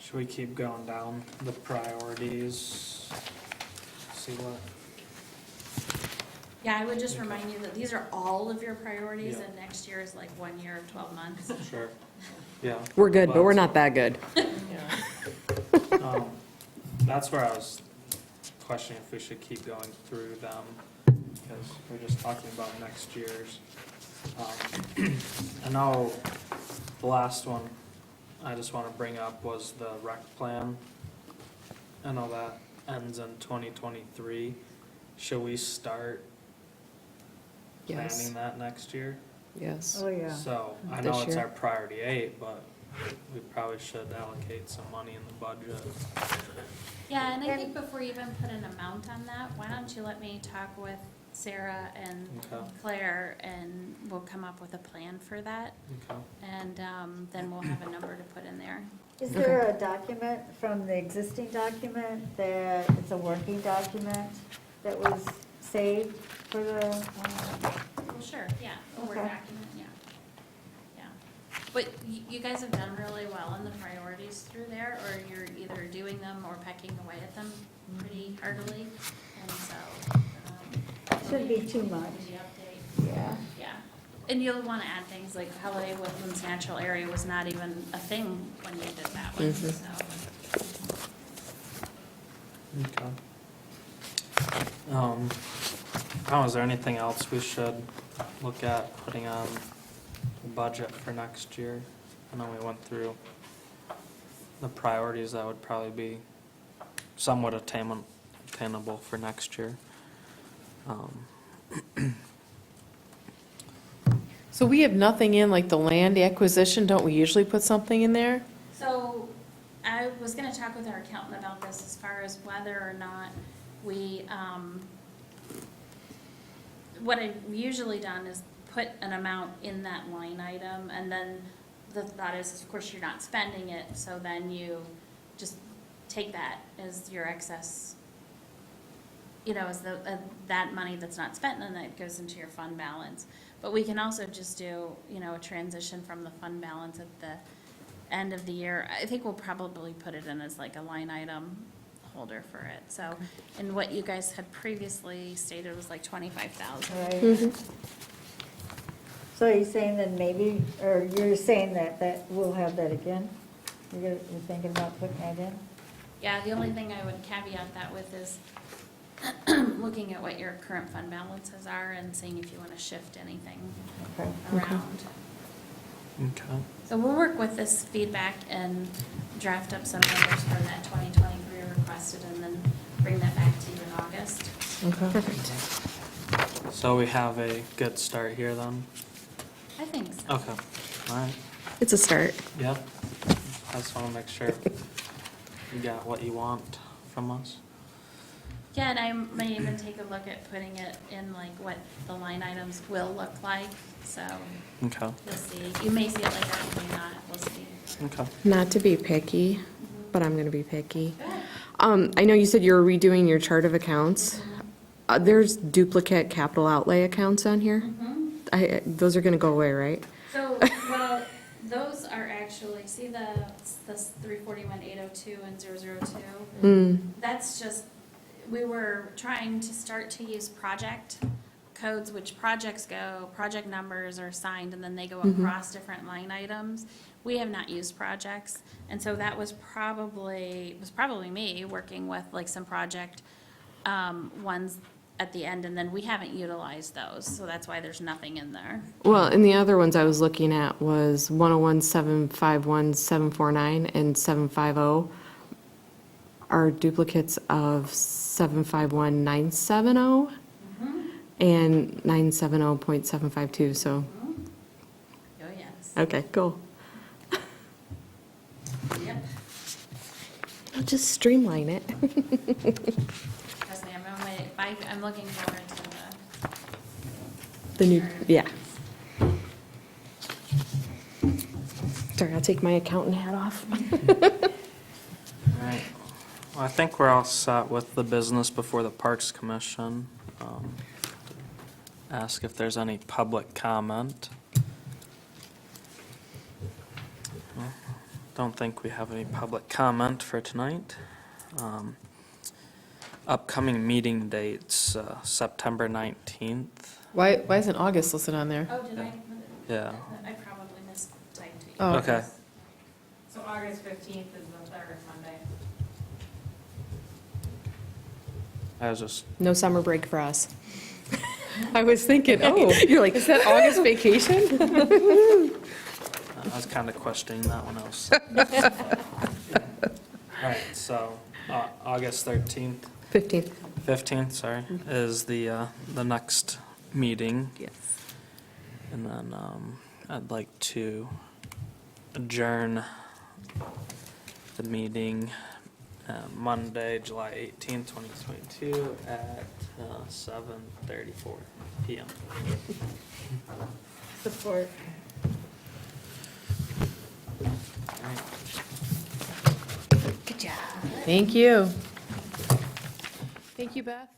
[SPEAKER 6] Should we keep going down the priorities? See what,
[SPEAKER 5] Yeah, I would just remind you that these are all of your priorities,
[SPEAKER 6] Yeah.
[SPEAKER 5] and next year is like 1 year of 12 months.
[SPEAKER 6] sure, yeah.
[SPEAKER 8] We're good, but we're
[SPEAKER 6] Well,
[SPEAKER 8] not that good.
[SPEAKER 6] That's where I was questioning if we should keep going through them, because we're just talking about next year's. I know the last one I just want to bring up was the rec plan. I know that ends in 2023. Should we start
[SPEAKER 8] Yes,
[SPEAKER 6] planning that next year?
[SPEAKER 8] yes.
[SPEAKER 2] Oh, yeah.
[SPEAKER 6] So I
[SPEAKER 8] This
[SPEAKER 6] know it's
[SPEAKER 8] year?
[SPEAKER 6] our priority 8, but we probably should allocate some money in the budget.
[SPEAKER 5] Yeah, and I think before you even put an amount on that, why don't you let me talk with Sarah and
[SPEAKER 6] Okay.
[SPEAKER 5] Claire, and we'll come up with a plan for that,
[SPEAKER 6] Okay.
[SPEAKER 5] and then we'll have a number to put in there.
[SPEAKER 2] Is there a document from the existing document that it's a working document that was saved for the,
[SPEAKER 5] Well, sure, yeah, a Word
[SPEAKER 2] Okay.
[SPEAKER 5] document, yeah. Yeah. But you guys have done really well in the priorities through there, or you're either doing them or pecking away at them pretty heartily, and so.
[SPEAKER 2] Shouldn't be too much.
[SPEAKER 5] The update.
[SPEAKER 2] yeah.
[SPEAKER 5] Yeah, and you'll want to add things like Holiday Woodlands Natural Area was not even a thing when you did that one, so.
[SPEAKER 6] Okay. Is there anything else we should look at putting on the budget for next year? I know we went through the priorities that would probably be somewhat attainable for next year.
[SPEAKER 3] So we have nothing in like the land acquisition, don't we usually put something in there?
[SPEAKER 5] So I was gonna talk with our accountant about this as far as whether or not we, what I've usually done is put an amount in that line item, and then the thought is, of course, you're not spending it, so then you just take that as your excess, you know, as that money that's not spent, and then it goes into your fund balance. But we can also just do, you know, a transition from the fund balance at the end of the year. I think we'll probably put it in as like a line item holder for it, so. And what you guys had previously stated was like 25,000.
[SPEAKER 2] Right. So are you saying that maybe, or you're saying that we'll have that again? You're thinking about putting that in?
[SPEAKER 5] Yeah, the only thing I would caveat that with is looking at what your current fund balances are and seeing if you want to shift anything
[SPEAKER 2] Okay.
[SPEAKER 5] around.
[SPEAKER 6] Okay.
[SPEAKER 5] So we'll work with this feedback and draft up some numbers for that 2023 requested, and then bring that back to you in August.
[SPEAKER 8] Perfect.
[SPEAKER 6] So we have a good start here then?
[SPEAKER 5] I think so.
[SPEAKER 6] Okay, all right,
[SPEAKER 8] It's a start.
[SPEAKER 6] yeah. I just want to make sure you got what you want from us.
[SPEAKER 5] Yeah, and I may even take a look at putting it in like what the line items will look like, so
[SPEAKER 6] Okay,
[SPEAKER 5] you'll see. You may see it like that, you may not, we'll see.
[SPEAKER 6] okay.
[SPEAKER 8] Not to be picky, but I'm going to be picky.
[SPEAKER 5] Go ahead.
[SPEAKER 8] I know you said you were redoing your chart of accounts. There's duplicate capital outlay accounts on here? Those are going to go away, right?
[SPEAKER 5] So, well, those are actually, see the 341, 802, and 002? That's just, we were trying to start to use project codes, which project numbers are assigned, and then they go across different line items. We have not used projects, and so that was probably me working with like some project ones at the end, and then we haven't utilized those, so that's why there's nothing in there.
[SPEAKER 8] Well, and the other ones I was looking at was 101, 751, 749, and 750 are duplicates of 751, 970 and 970.752, so,
[SPEAKER 5] Oh, yes.
[SPEAKER 8] okay, cool.
[SPEAKER 5] Yep.
[SPEAKER 8] I'll just streamline it.
[SPEAKER 5] Trust me, I'm looking forward to
[SPEAKER 8] The new, yeah. Sorry, I'll take my accountant hat off.
[SPEAKER 6] All right. Well, I think we're all set with the business before the Parks Commission. Ask if there's any public comment. Well, don't think we have any public comment for tonight. Upcoming meeting dates, September 19th.
[SPEAKER 3] Why isn't August listed on there?
[SPEAKER 5] Oh, did I?
[SPEAKER 6] Yeah.
[SPEAKER 5] I probably mistyped it.
[SPEAKER 3] Oh,
[SPEAKER 6] Okay.
[SPEAKER 7] So August 15th is the third Monday.
[SPEAKER 6] I was just,
[SPEAKER 8] No summer break for us. I was thinking, oh, you're like, is that August vacation?
[SPEAKER 6] I was kind of questioning that one else. All right, so August 13th,
[SPEAKER 8] 15th.
[SPEAKER 6] 15th, sorry, is the next meeting.
[SPEAKER 2] Yes.
[SPEAKER 6] And then I'd like to adjourn the meeting Monday, July 18th, 2022 at 7:34 PM.
[SPEAKER 2] Support.
[SPEAKER 6] All right.
[SPEAKER 2] Good job.
[SPEAKER 3] Thank you. Thank you, Beth.